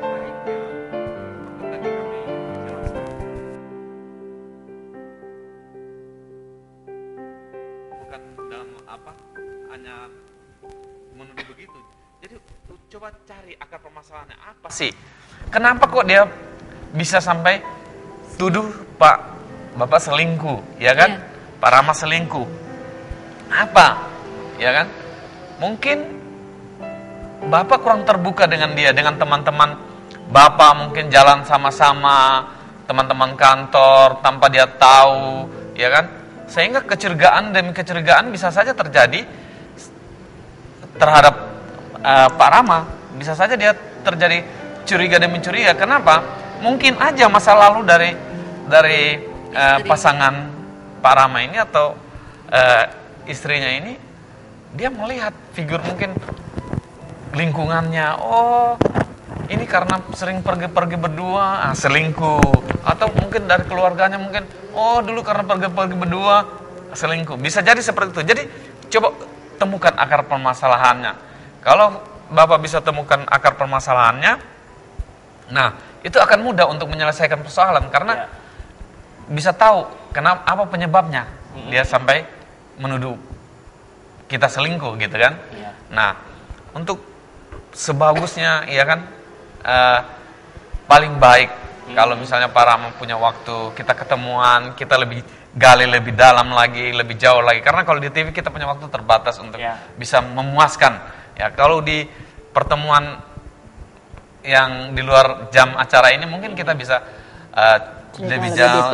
baiknya seperti tadi kami jelaskan, bukan dalam hanya menuduh begitu. Jadi coba cari akar permasalahannya apa sih? Kenapa kok dia bisa sampai tuduh Bapak selingkuh, ya kan? Iya. Pak Rama selingkuh. Apa? Ya kan? Mungkin Bapak kurang terbuka dengan dia, dengan teman-teman Bapak mungkin jalan sama-sama, teman-teman kantor tanpa dia tahu, ya kan? Sehingga kecurigaan demi kecurigaan bisa saja terjadi terhadap Pak Rama. Bisa saja dia terjadi curiga demi curiga. Kenapa? Mungkin aja masa lalu dari pasangan Pak Rama ini atau istrinya ini, dia melihat figur mungkin lingkungannya, oh ini karena sering pergi-pergi berdua, selingkuh. Atau mungkin dari keluarganya mungkin, oh dulu karena pergi-pergi berdua, selingkuh. Bisa jadi seperti itu. Jadi coba temukan akar permasalahannya. Kalau Bapak bisa temukan akar permasalahannya, nah itu akan mudah untuk menyelesaikan persoalan. Karena bisa tahu kenapa, apa penyebabnya dia sampai menuduh kita selingkuh gitu kan. Nah untuk sebagusnya ya kan, paling baik kalau misalnya Pak Rama punya waktu, kita ketemuan, kita lebih gali lebih dalam lagi, lebih jauh lagi. Karena kalau di TV kita punya waktu terbatas untuk bisa memuaskan. Ya kalau di pertemuan yang di luar jam acara ini mungkin kita bisa lebih jauh,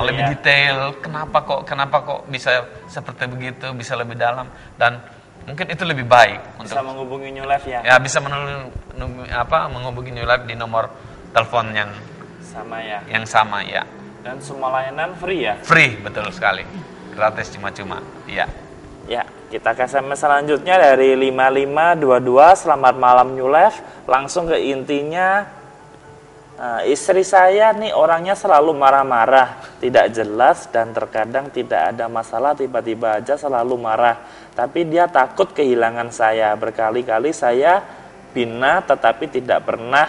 lebih detail. Kenapa kok bisa seperti begitu, bisa lebih dalam, dan mungkin itu lebih baik bisa untuk menghubungi New Life ya. Ya bisa menghubungi New Life di nomor telepon yang sama ya. Dan semua layanan free ya. Free, betul sekali. Gratis, cuma-cuma. Iya. Ya, kita ke SMS selanjutnya dari 5522. Selamat malam New Life. Langsung ke intinya. Istri saya nih orangnya selalu marah-marah, tidak jelas dan terkadang tidak ada masalah, tiba-tiba aja selalu marah. Tapi dia takut kehilangan saya. Berkali-kali saya bina tetapi tidak pernah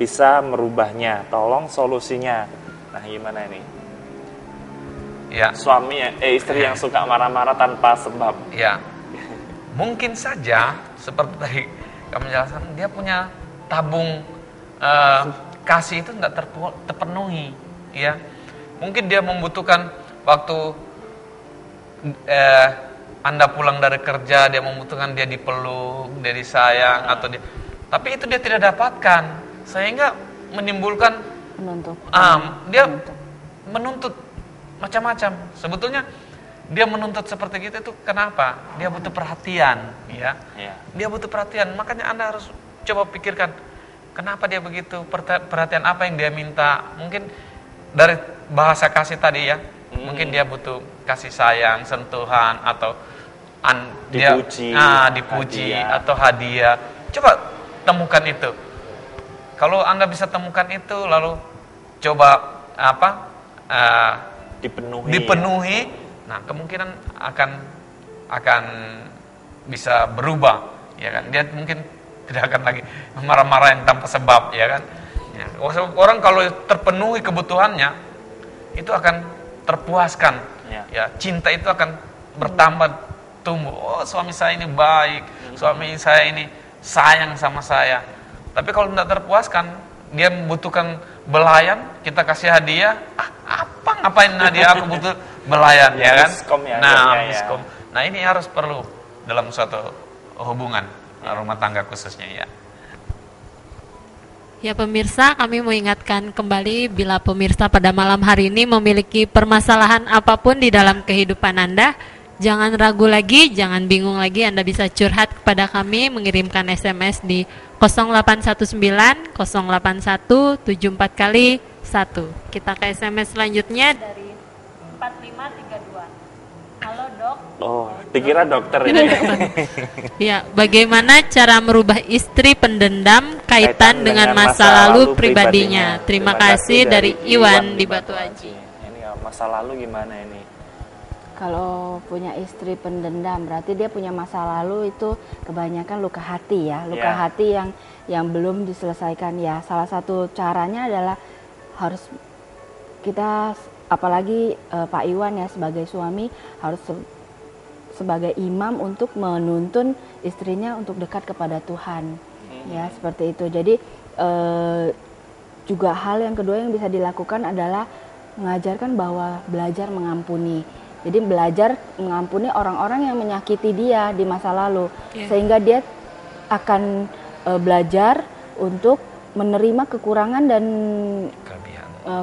bisa merubahnya. Tolong solusinya. Nah, gimana ini? Ya. Istri yang suka marah-marah tanpa sebab. Ya. Mungkin saja seperti tadi kami jelaskan, dia punya tabung kasih itu tidak terpenuhi, ya. Mungkin dia membutuhkan waktu Anda pulang dari kerja, dia membutuhkan dia dipeluk, dia disayang, atau tapi itu dia tidak dapatkan, sehingga menimbulkan dia menuntut macam-macam. Sebetulnya dia menuntut seperti gitu itu kenapa? Dia butuh perhatian, ya. Dia butuh perhatian, makanya Anda harus coba pikirkan kenapa dia begitu, perhatian apa yang dia minta. Mungkin dari bahasa kasih tadi ya, mungkin dia butuh kasih sayang, sentuhan, atau dipuji atau hadiah. Coba temukan itu. Kalau Anda bisa temukan itu, lalu coba dipenuhi, nah kemungkinan akan bisa berubah, ya kan? Dia mungkin tidak akan lagi marah-marah yang tanpa sebab, ya kan. Ya, orang kalau terpenuhi kebutuhannya itu akan terpuaskan, ya cinta itu akan bertambah, tumbuh. Oh, suami saya ini baik, suami saya ini sayang sama saya. Tapi kalau tidak terpuaskan, dia membutuhkan belayan, kita kasih hadiah, ngapain hadiah, aku butuh belayan, ya kan. Miskom. Nah, ini harus perlu dalam suatu hubungan rumah tangga khususnya, ya. Ya pemirsa, kami mau ingatkan kembali bila pemirsa pada malam hari ini memiliki permasalahan apapun di dalam kehidupan Anda, jangan ragu lagi, jangan bingung lagi, Anda bisa curhat kepada kami, mengirimkan SMS di 0819 081 74 kali 1. Kita ke SMS selanjutnya dari 4532. Halo dok. Oh, dikira dokter ini. Ya, bagaimana cara merubah istri pendendam kaitan dengan masa lalu pribadinya? Terima kasih dari Iwan di Batu Aji. Ini masa lalu gimana ini? Kalau punya istri pendendam, berarti dia punya masa lalu itu kebanyakan luka hati, ya. Luka hati yang belum diselesaikan, ya. Salah satu caranya adalah harus kita, apalagi Pak Iwan ya sebagai suami, harus sebagai imam untuk menuntun istrinya untuk dekat kepada Tuhan, ya, seperti itu. Jadi juga hal yang kedua yang bisa dilakukan adalah mengajarkan bahwa belajar mengampuni. Jadi belajar mengampuni orang-orang yang menyakiti dia di masa lalu, sehingga dia akan belajar untuk menerima kekurangan dan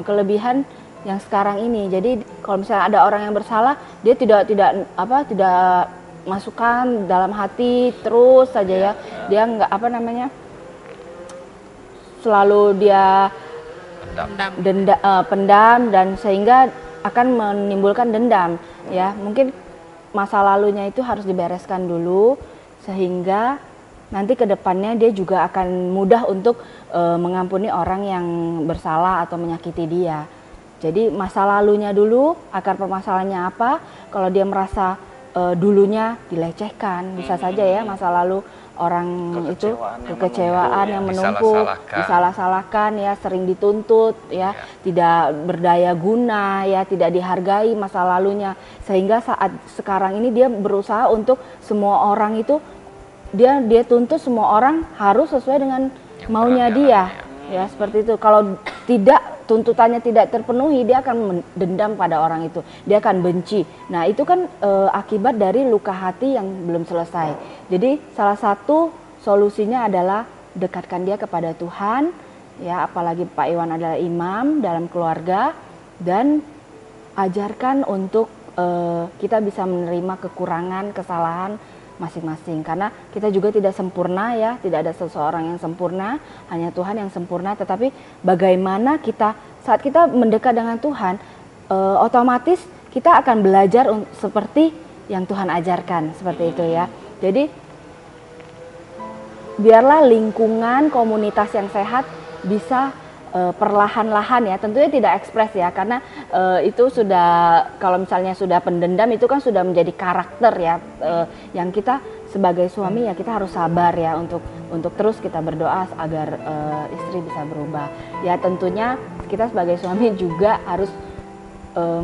kelebihan yang sekarang ini. Jadi kalau misalnya ada orang yang bersalah, dia tidak masukkan dalam hati terus saja, ya. Dia nggak selalu dia pendam dan sehingga akan menimbulkan dendam, ya. Mungkin masa lalunya itu harus dibereskan dulu sehingga nanti ke depannya dia juga akan mudah untuk mengampuni orang yang bersalah atau menyakiti dia. Jadi masa lalunya dulu, akar permasalahannya apa? Kalau dia merasa dulunya dilecehkan, bisa saja ya masa lalu orang itu kekecewaan yang menumpuk, disalah-salahkan, ya, sering dituntut, ya, tidak berdaya guna, ya, tidak dihargai masa lalunya, sehingga saat sekarang ini dia berusaha untuk semua orang itu dia tuntut semua orang harus sesuai dengan maunya dia, ya, seperti itu. Kalau tidak, tuntutannya tidak terpenuhi, dia akan dendam pada orang itu, dia akan benci. Nah, itu kan akibat dari luka hati yang belum selesai. Jadi salah satu solusinya adalah dekatkan dia kepada Tuhan, ya, apalagi Pak Iwan adalah imam dalam keluarga, dan ajarkan untuk kita bisa menerima kekurangan, kesalahan masing-masing, karena kita juga tidak sempurna, ya, tidak ada seseorang yang sempurna, hanya Tuhan yang sempurna. Tetapi bagaimana kita saat kita mendekat dengan Tuhan, otomatis kita akan belajar seperti yang Tuhan ajarkan, seperti itu, ya. Jadi biarlah lingkungan komunitas yang sehat bisa perlahan-lahan, ya, tentunya tidak ekspres, ya, karena itu sudah, kalau misalnya sudah pendendam itu kan sudah menjadi karakter, ya, yang kita sebagai suami, ya, kita harus sabar, ya, untuk terus kita berdoa agar istri bisa berubah, ya. Tentunya kita sebagai suami juga harus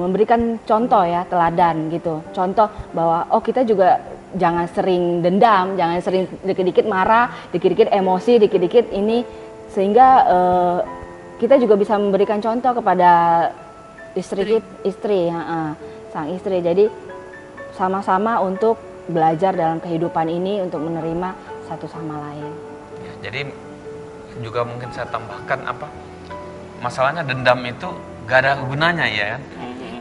memberikan contoh, ya, teladan gitu, contoh bahwa kita juga jangan sering dendam, jangan sering dikit-dikit marah, dikit-dikit emosi, dikit-dikit ini, sehingga kita juga bisa memberikan contoh kepada istri, sang istri. Jadi sama-sama untuk belajar dalam kehidupan ini untuk menerima satu sama lain. Ya, jadi juga mungkin saya tambahkan masalahnya dendam itu gak ada gunanya, ya.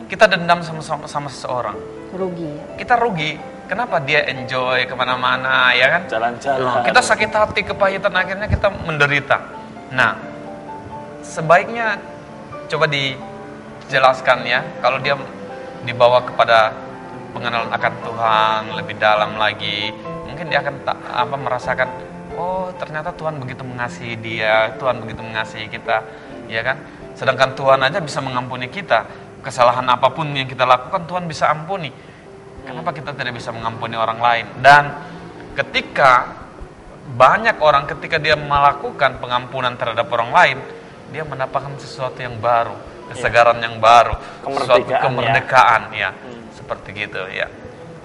Kita dendam sama seseorang, rugi. Kita rugi. Kenapa dia enjoy kemana-mana, ya kan? Jalan-jalan. Kita sakit hati, kepahitan, akhirnya kita menderita. Nah, sebaiknya coba dijelaskan, ya, kalau dia dibawa kepada pengenalan akan Tuhan lebih dalam lagi, mungkin dia akan merasakan, oh ternyata Tuhan begitu mengasihi dia, Tuhan begitu mengasihi kita, ya kan? Sedangkan Tuhan aja bisa mengampuni kita, kesalahan apapun yang kita lakukan Tuhan bisa ampuni. Kenapa kita tidak bisa mengampuni orang lain? Dan ketika banyak orang ketika dia melakukan pengampunan terhadap orang lain, dia mendapatkan sesuatu yang baru, kesegaran yang baru, sesuatu kemerdekaan ya. Seperti gitu ya.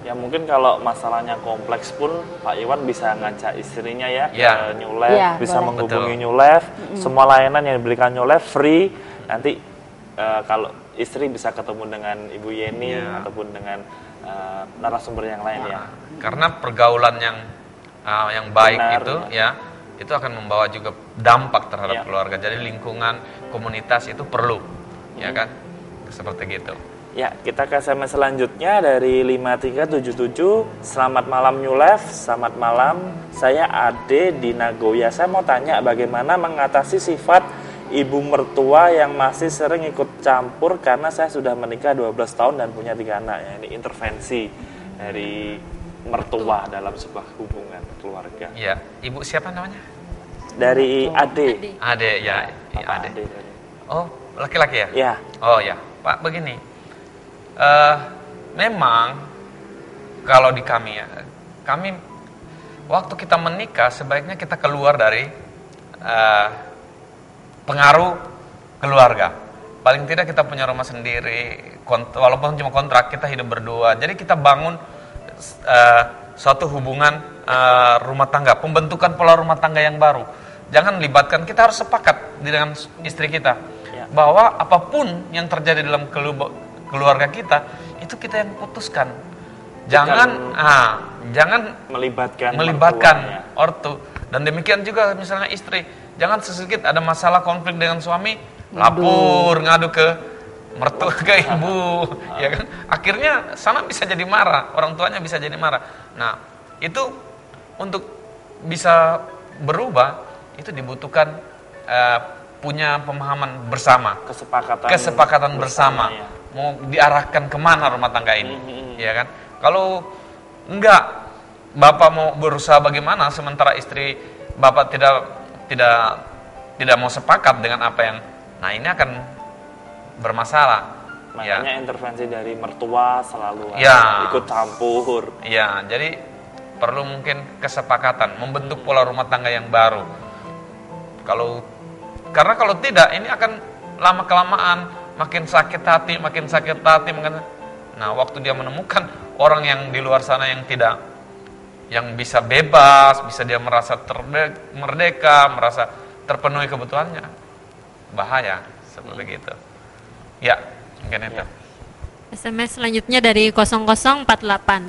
Ya mungkin kalau masalahnya kompleks pun Pak Iwan bisa ngajak istrinya ya ke New Life, bisa menghubungi New Life. Semua layanan yang diberikan New Life free. Nanti kalau istri bisa ketemu dengan Ibu Yeni ataupun dengan narasumber yang lain ya. Karena pergaulan yang baik itu akan membawa juga dampak terhadap keluarga. Jadi lingkungan komunitas itu perlu, ya kan? Seperti gitu. Ya, kita ke SMS selanjutnya dari 5377. Selamat malam New Life, selamat malam. Saya Ade di Nagoya. Saya mau tanya bagaimana mengatasi sifat ibu mertua yang masih sering ikut campur karena saya sudah menikah 12 tahun dan punya 3 anak. Ya, ini intervensi dari mertua dalam sebuah hubungan keluarga. Ya, ibu siapa namanya? Dari Ade. Ade ya, Ade. Oh, laki-laki ya? Ya. Oh ya, Pak begini. Memang kalau di kami waktu kita menikah sebaiknya kita keluar dari pengaruh keluarga. Paling tidak kita punya rumah sendiri, walaupun cuma kontrak, kita hidup berdua. Jadi kita bangun suatu hubungan rumah tangga, pembentukan pola rumah tangga yang baru. Jangan libatkan, kita harus sepakat dengan istri kita bahwa apapun yang terjadi dalam keluarga kita itu kita yang putuskan. Jangan melibatkan ortu. Dan demikian juga misalnya istri, jangan sesedikit ada masalah konflik dengan suami, ngadu ke mertua, ke ibu, ya kan? Akhirnya sana bisa jadi marah, orang tuanya bisa jadi marah. Nah, itu untuk bisa berubah itu dibutuhkan punya pemahaman bersama, kesepakatan bersama. Mau diarahkan kemana rumah tangga ini, ya kan? Kalau enggak, bapak mau berusaha bagaimana, sementara istri bapak tidak mau sepakat dengan apa yang, nah ini akan bermasalah. Makanya intervensi dari mertua selalu ikut campur. Ya, jadi perlu mungkin kesepakatan, membentuk pola rumah tangga yang baru. Karena kalau tidak, ini akan lama kelamaan makin sakit hati. Nah, waktu dia menemukan orang yang di luar sana yang bisa bebas, bisa dia merasa merdeka, merasa terpenuhi kebutuhannya, bahaya seperti gitu. Ya, mungkin itu. SMS selanjutnya dari 0048.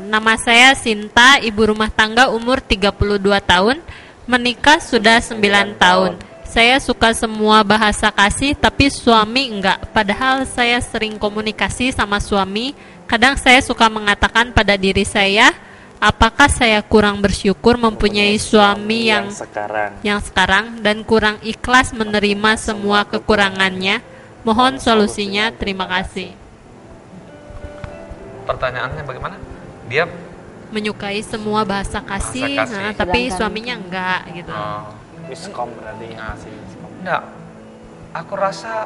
Nama saya Sinta, ibu rumah tangga umur 32 tahun, menikah sudah 9 tahun. Saya suka semua bahasa kasih, tapi suami enggak. Padahal saya sering komunikasi sama suami. Kadang saya suka mengatakan pada diri saya, apakah saya kurang bersyukur mempunyai suami yang sekarang dan kurang ikhlas menerima semua kekurangannya. Mohon solusinya, terima kasih. Pertanyaannya bagaimana? Dia menyukai semua bahasa kasih. Tapi suaminya enggak gitu. Miskom berarti enggak. Aku rasa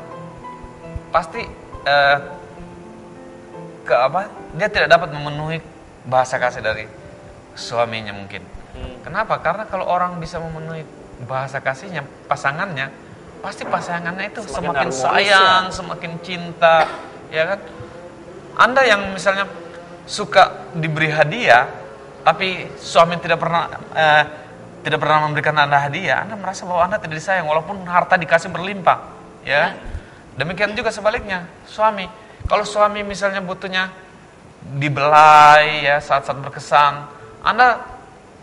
pasti dia tidak dapat memenuhi bahasa kasih dari suaminya mungkin. Kenapa? Karena kalau orang bisa memenuhi bahasa kasihnya pasangannya, pasti pasangannya itu semakin sayang, semakin cinta, ya kan? Anda yang misalnya suka diberi hadiah, tapi suami tidak pernah memberikan Anda hadiah, Anda merasa bahwa Anda tidak disayang walaupun harta dikasih berlimpah, ya. Demikian juga sebaliknya, suami. Kalau suami misalnya butuhnya dibelai ya saat-saat berkesan, Anda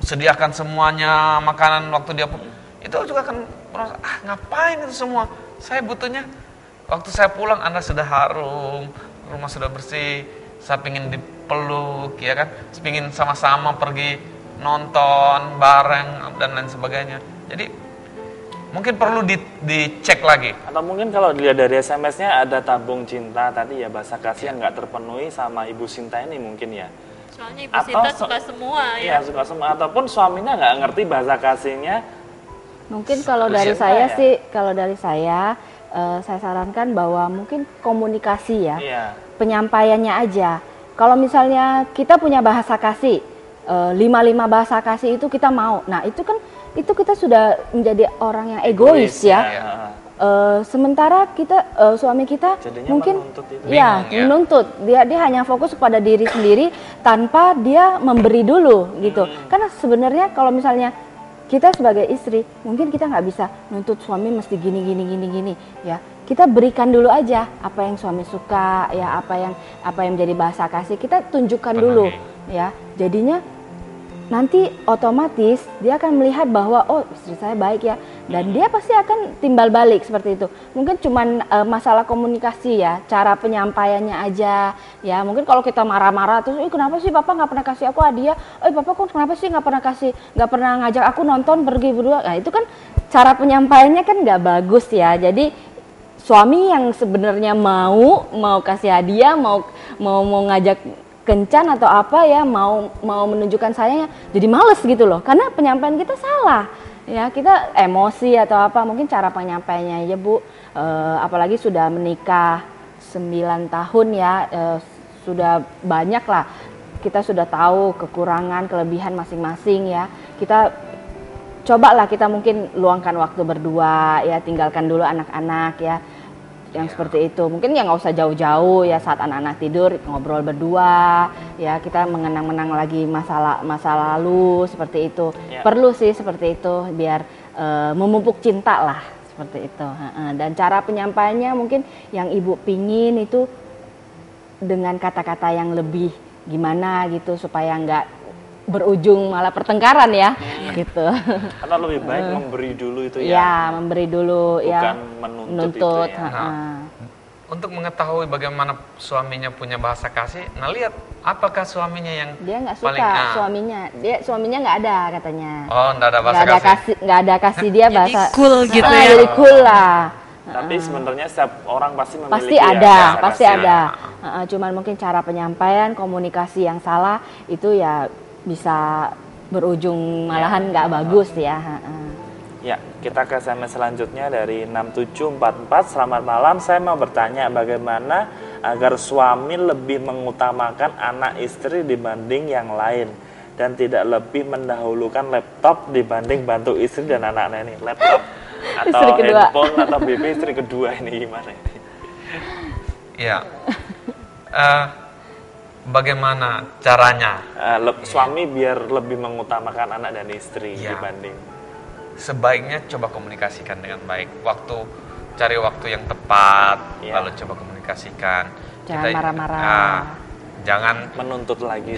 sediakan semuanya, makanan waktu dia itu juga akan merasa, ngapain itu semua? Saya butuhnya waktu saya pulang Anda sudah harum, rumah sudah bersih, saya pingin dipeluk, ya kan? Pingin sama-sama pergi nonton bareng dan lain sebagainya. Jadi mungkin perlu dicek lagi. Atau mungkin kalau dilihat dari SMS-nya ada tabung cinta tadi ya, bahasa kasih yang nggak terpenuhi sama Ibu Sinta ini mungkin ya. Soalnya Ibu Sinta suka semua ya. Iya, suka semua. Ataupun suaminya nggak ngerti bahasa kasihnya. Mungkin kalau dari saya sih, saya sarankan bahwa mungkin komunikasi ya, penyampaiannya aja. Kalau misalnya kita punya bahasa kasih, 5 bahasa kasih itu kita mau. Nah itu kan itu kita sudah menjadi orang yang egois ya. Sementara kita suami kita jadinya mungkin menuntut itu. menuntut dia hanya fokus kepada diri sendiri tanpa dia memberi dulu gitu. Karena sebenarnya kalau misalnya kita sebagai istri mungkin kita nggak bisa nuntut suami mesti gini ya. Kita berikan dulu aja apa yang suami suka ya, apa yang menjadi bahasa kasih kita tunjukkan dulu ya. Jadinya nanti otomatis dia akan melihat bahwa oh istri saya baik ya, dan dia pasti akan timbal balik seperti itu. Mungkin cuman masalah komunikasi ya, cara penyampaiannya aja ya. Mungkin kalau kita marah-marah terus, kenapa sih papa nggak pernah kasih aku hadiah? Papa kok kenapa sih nggak pernah ngajak aku nonton pergi berdua? Nah itu kan cara penyampaiannya kan nggak bagus ya. Jadi suami yang sebenarnya mau kasih hadiah, mau ngajak kencan atau apa ya, mau menunjukkan sayangnya jadi males gitu loh, karena penyampaian kita salah ya, kita emosi atau apa, mungkin cara penyampaiannya ya Bu. Apalagi sudah menikah 9 tahun ya, sudah banyak lah kita sudah tahu kekurangan kelebihan masing-masing ya. Kita cobalah kita mungkin luangkan waktu berdua ya, tinggalkan dulu anak-anak ya, yang seperti itu. Mungkin ya nggak usah jauh-jauh ya, saat anak-anak tidur ngobrol berdua ya, kita mengenang-menang lagi masa lalu seperti itu. Perlu sih seperti itu biar memupuk cinta lah seperti itu. Dan cara penyampaiannya mungkin yang ibu pingin itu dengan kata-kata yang lebih gimana gitu supaya nggak berujung malah pertengkaran ya gitu. Karena lebih baik memberi dulu itu ya. Ya, memberi dulu bukan ya. menuntut itu ya. Untuk mengetahui bagaimana suaminya punya bahasa kasih, nah lihat apakah suaminya yang dia nggak suka paling suaminya nggak ada katanya. Oh, nggak ada bahasa kasih. Nggak ada kasih dia bahasa. Cool gitu ya. Jadi cool lah. Tapi sebenarnya setiap orang pasti memiliki Pasti ada, bahasa pasti kasih. ada. Cuman mungkin cara penyampaian, komunikasi yang salah itu ya bisa berujung malahan nggak bagus ya. Ya, kita ke SMS selanjutnya dari 6744. Selamat malam, saya mau bertanya bagaimana agar suami lebih mengutamakan anak istri dibanding yang lain dan tidak lebih mendahulukan laptop dibanding bantu istri dan anak-anak ini. Laptop atau handphone atau BB istri kedua ini gimana ini? Ya. Bagaimana caranya? Suami biar lebih mengutamakan anak dan istri dibanding. Sebaiknya coba komunikasikan dengan baik. Cari waktu yang tepat, lalu coba komunikasikan. Jangan marah-marah. Jangan menuntut lagi.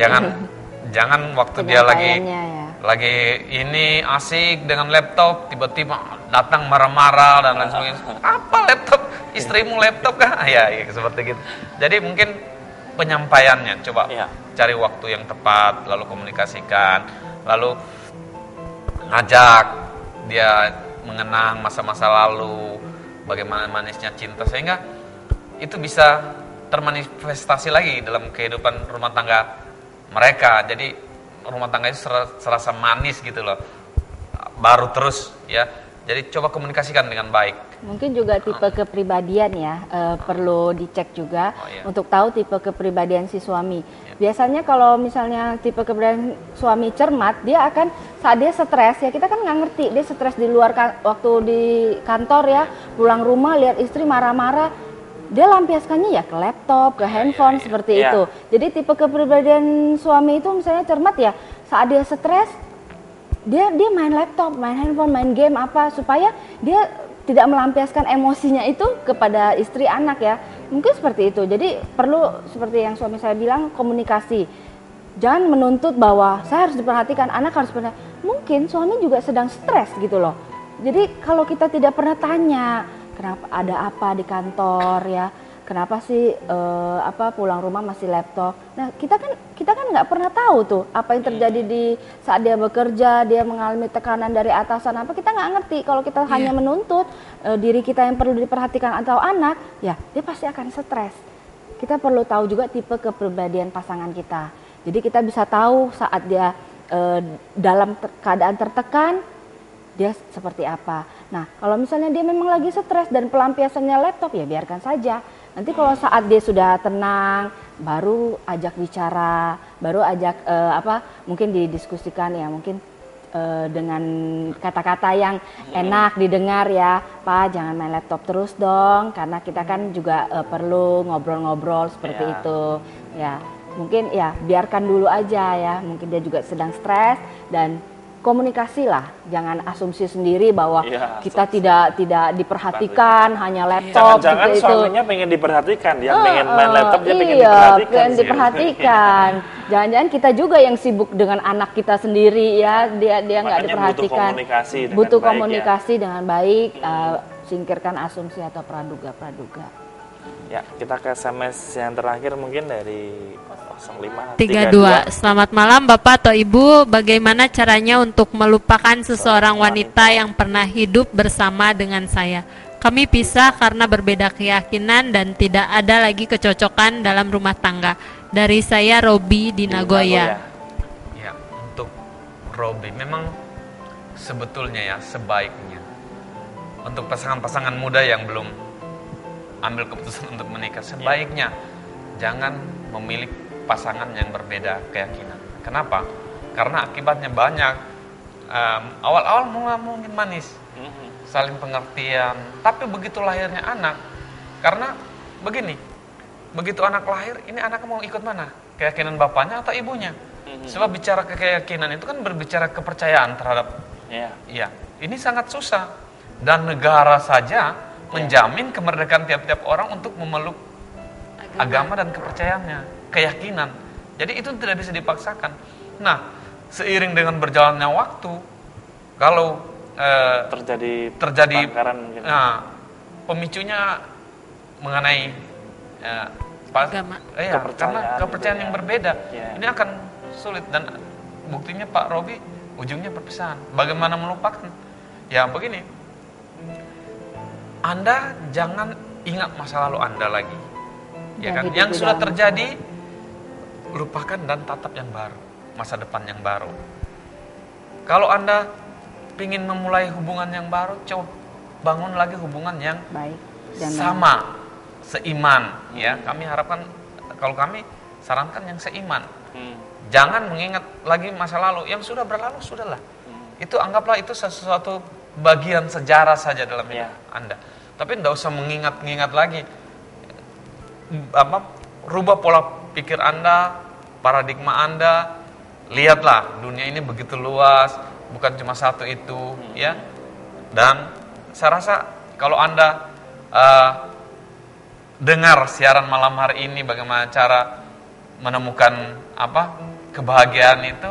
Jangan waktu dia lagi ini asik dengan laptop, tiba-tiba datang marah-marah dan lain sebagainya. Apa laptop? Istrimu laptop kah? Ya, seperti gitu. Jadi mungkin penyampaiannya coba cari waktu yang tepat, lalu komunikasikan, lalu ngajak dia mengenang masa-masa lalu, bagaimana manisnya cinta, sehingga itu bisa termanifestasi lagi dalam kehidupan rumah tangga mereka. Jadi rumah tangga itu serasa manis gitu loh, baru terus ya. Jadi coba komunikasikan dengan baik. Mungkin juga tipe kepribadian ya, perlu dicek juga untuk tahu tipe kepribadian si suami. Biasanya kalau misalnya tipe kepribadian suami cermat, dia akan saat dia stres ya, kita kan nggak ngerti dia stres di luar waktu di kantor ya, pulang rumah lihat istri marah-marah, dia lampiaskannya ya ke laptop, ke handphone seperti itu. Jadi tipe kepribadian suami itu misalnya cermat ya, saat dia stres dia main laptop, main handphone, main game apa, supaya dia tidak melampiaskan emosinya itu kepada istri anak ya. Mungkin seperti itu. Jadi perlu seperti yang suami saya bilang, komunikasi. Jangan menuntut bahwa saya harus diperhatikan, anak harus diperhatikan. Mungkin suami juga sedang stres gitu loh. Jadi kalau kita tidak pernah tanya, kenapa ada apa di kantor ya, kenapa sih pulang rumah masih laptop. Nah kita kan nggak pernah tahu tuh apa yang terjadi di saat dia bekerja, dia mengalami tekanan dari atasan apa, kita nggak ngerti. Kalau kita hanya menuntut diri kita yang perlu diperhatikan atau anak, ya dia pasti akan stres. Kita perlu tahu juga tipe kepribadian pasangan kita. Jadi kita bisa tahu saat dia dalam keadaan tertekan, dia seperti apa. Nah kalau misalnya dia memang lagi stres dan pelampiasannya laptop, ya biarkan saja. Nanti kalau saat dia sudah tenang, baru ajak bicara, baru ajak mungkin didiskusikan ya, mungkin dengan kata-kata yang enak didengar ya, Pak jangan main laptop terus dong, karena kita kan juga perlu ngobrol-ngobrol seperti itu ya. Mungkin ya biarkan dulu aja ya, mungkin dia juga sedang stres, dan komunikasi lah, jangan asumsi sendiri bahwa kita tidak diperhatikan, hanya laptop. Jangan-jangan gitu, suaminya pengen diperhatikan, dia pengen main laptop, dia pengen diperhatikan. Pengen diperhatikan. Jangan-jangan kita juga yang sibuk dengan anak kita sendiri ya, dia nggak diperhatikan. Butuh komunikasi dengan baik, singkirkan asumsi atau praduga. Ya, kita ke SMS yang terakhir mungkin dari 0532. Selamat malam Bapak atau Ibu, bagaimana caranya untuk melupakan seseorang wanita yang pernah hidup bersama dengan saya? Kami pisah karena berbeda keyakinan dan tidak ada lagi kecocokan dalam rumah tangga. Dari saya Robi di Nagoya. Ya, untuk Robi memang sebetulnya ya sebaiknya untuk pasangan-pasangan muda yang belum ambil keputusan untuk menikah, sebaiknya jangan memilih pasangan yang berbeda keyakinan. Kenapa? Karena akibatnya banyak. Awal-awal mungkin manis, saling pengertian, tapi begitu lahirnya anak, karena begini, begitu anak lahir, ini anak mau ikut mana? Keyakinan bapaknya atau ibunya? Sebab bicara keyakinan itu kan berbicara kepercayaan terhadap, ya, ini sangat susah. Dan negara saja menjamin kemerdekaan tiap-tiap orang untuk memeluk agama dan kepercayaannya, keyakinan. Jadi itu tidak bisa dipaksakan. Nah, seiring dengan berjalannya waktu, kalau terjadi pemicunya mengenai agama, karena kepercayaan yang berbeda, ini akan sulit. Dan buktinya Pak Robi ujungnya perpisahan. Bagaimana melupakan? Ya begini, Anda jangan ingat masa lalu Anda lagi, ya kan? Yang sudah terjadi lupakan dan tatap yang baru, masa depan yang baru. Kalau Anda ingin memulai hubungan yang baru, coba bangun lagi hubungan yang baik, sama, seiman. Ya, kami harapkan, kalau kami sarankan yang seiman. Jangan mengingat lagi masa lalu, yang sudah berlalu sudahlah. Itu anggaplah itu sesuatu bagian sejarah saja dalam hidup Anda. Tapi tidak usah mengingat-ingat lagi. Rubah pola pikir Anda, paradigma Anda. Lihatlah, dunia ini begitu luas, bukan cuma satu itu, ya. Dan saya rasa kalau Anda dengar siaran malam hari ini, bagaimana cara menemukan kebahagiaan itu,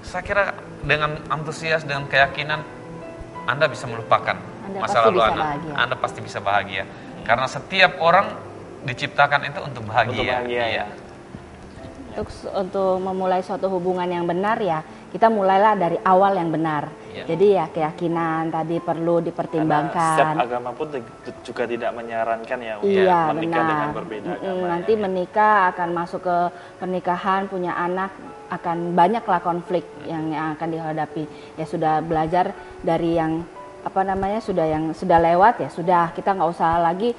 saya kira dengan antusias, dengan keyakinan Anda bisa melupakan masa lalu Anda pasti bisa bahagia. Karena setiap orang diciptakan itu untuk bahagia. Ya. Untuk memulai suatu hubungan yang benar ya, kita mulailah dari awal yang benar. Jadi ya keyakinan tadi perlu dipertimbangkan. Karena setiap agama pun juga tidak menyarankan ya menikah dengan berbeda agama. Nanti menikah akan masuk ke pernikahan, punya anak, akan banyaklah konflik yang akan dihadapi. Ya sudah belajar dari yang sudah lewat ya sudah, kita nggak usah lagi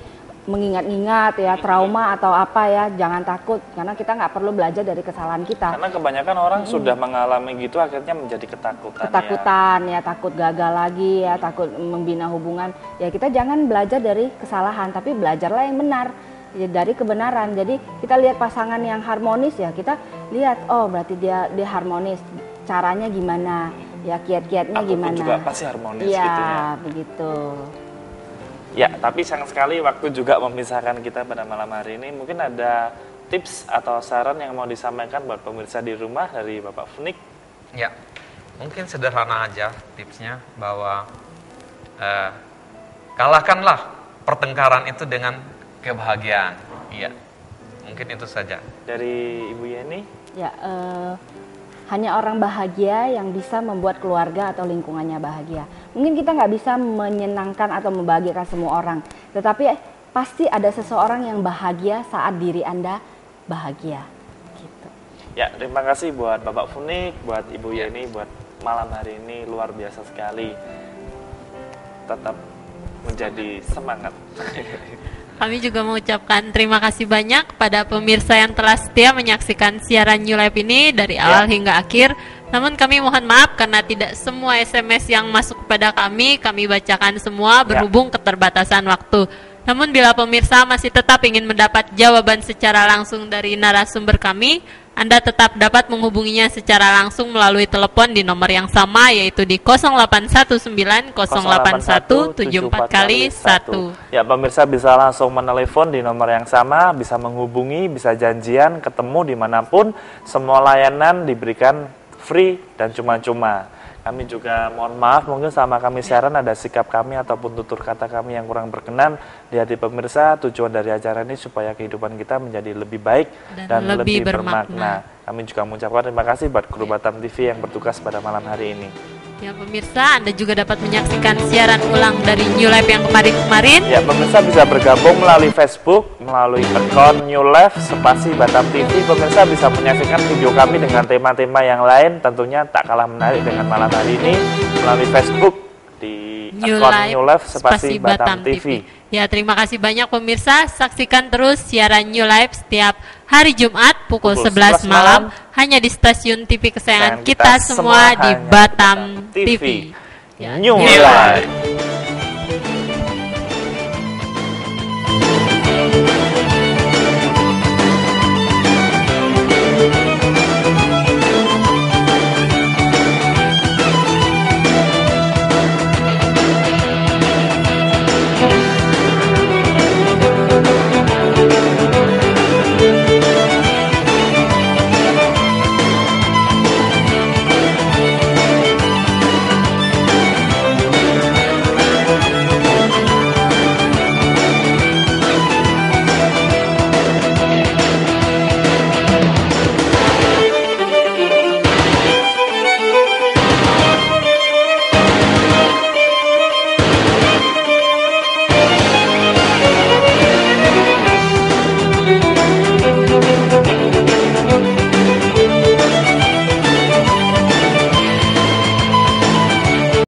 mengingat-ingat ya trauma atau apa ya, jangan takut karena kita nggak perlu belajar dari kesalahan kita. Karena kebanyakan orang sudah mengalami gitu akhirnya menjadi ketakutan ya, takut gagal lagi ya, takut membina hubungan. Ya kita jangan belajar dari kesalahan, tapi belajarlah yang benar ya, dari kebenaran. Jadi kita lihat pasangan yang harmonis ya, kita lihat oh berarti dia harmonis, caranya gimana ya, kiat-kiatnya gimana. Juga pasti harmonis ya, gitu ya. Begitu. Ya, tapi sayang sekali waktu juga memisahkan kita pada malam hari ini. Mungkin ada tips atau saran yang mau disampaikan buat pemirsa di rumah dari Bapak Funik? Ya, mungkin sederhana aja tipsnya, bahwa kalahkanlah pertengkaran itu dengan kebahagiaan. Iya, mungkin itu saja. Dari Ibu Yeni? Ya, hanya orang bahagia yang bisa membuat keluarga atau lingkungannya bahagia. Mungkin kita nggak bisa menyenangkan atau membahagiakan semua orang, tetapi pasti ada seseorang yang bahagia saat diri Anda bahagia. Gitu. Ya, terima kasih buat Bapak Funik, buat Ibu Yeni, buat malam hari ini luar biasa sekali. Tetap menjadi semangat. Kami juga mengucapkan terima kasih banyak kepada pemirsa yang telah setia menyaksikan siaran New Life ini dari awal hingga akhir. Namun kami mohon maaf karena tidak semua SMS yang masuk kepada kami bacakan semua berhubung keterbatasan waktu. Namun bila pemirsa masih tetap ingin mendapat jawaban secara langsung dari narasumber kami, Anda tetap dapat menghubunginya secara langsung melalui telepon di nomor yang sama, yaitu di 0819 081 74 kali 1. Ya, pemirsa bisa langsung menelepon di nomor yang sama, bisa menghubungi, bisa janjian, ketemu dimanapun. Semua layanan diberikan free dan cuma-cuma. Kami juga mohon maaf mungkin sama kami siaran ada sikap kami ataupun tutur kata kami yang kurang berkenan di hati pemirsa. Tujuan dari acara ini supaya kehidupan kita menjadi lebih baik dan lebih bermakna. Kami juga mengucapkan terima kasih buat kru Batam TV yang bertugas pada malam hari ini. Ya pemirsa, Anda juga dapat menyaksikan siaran ulang dari New Life yang kemarin-kemarin. Ya pemirsa bisa bergabung melalui Facebook, melalui akun New Life spasi Batam TV. Pemirsa bisa menyaksikan video kami dengan tema-tema yang lain, tentunya tak kalah menarik dengan malam hari ini melalui Facebook di akun New Life spasi Batam TV. Ya terima kasih banyak pemirsa, saksikan terus siaran New Life setiap hari Jumat pukul 11 malam hanya di stasiun TV kesayangan kita semua di Batam TV. New Life.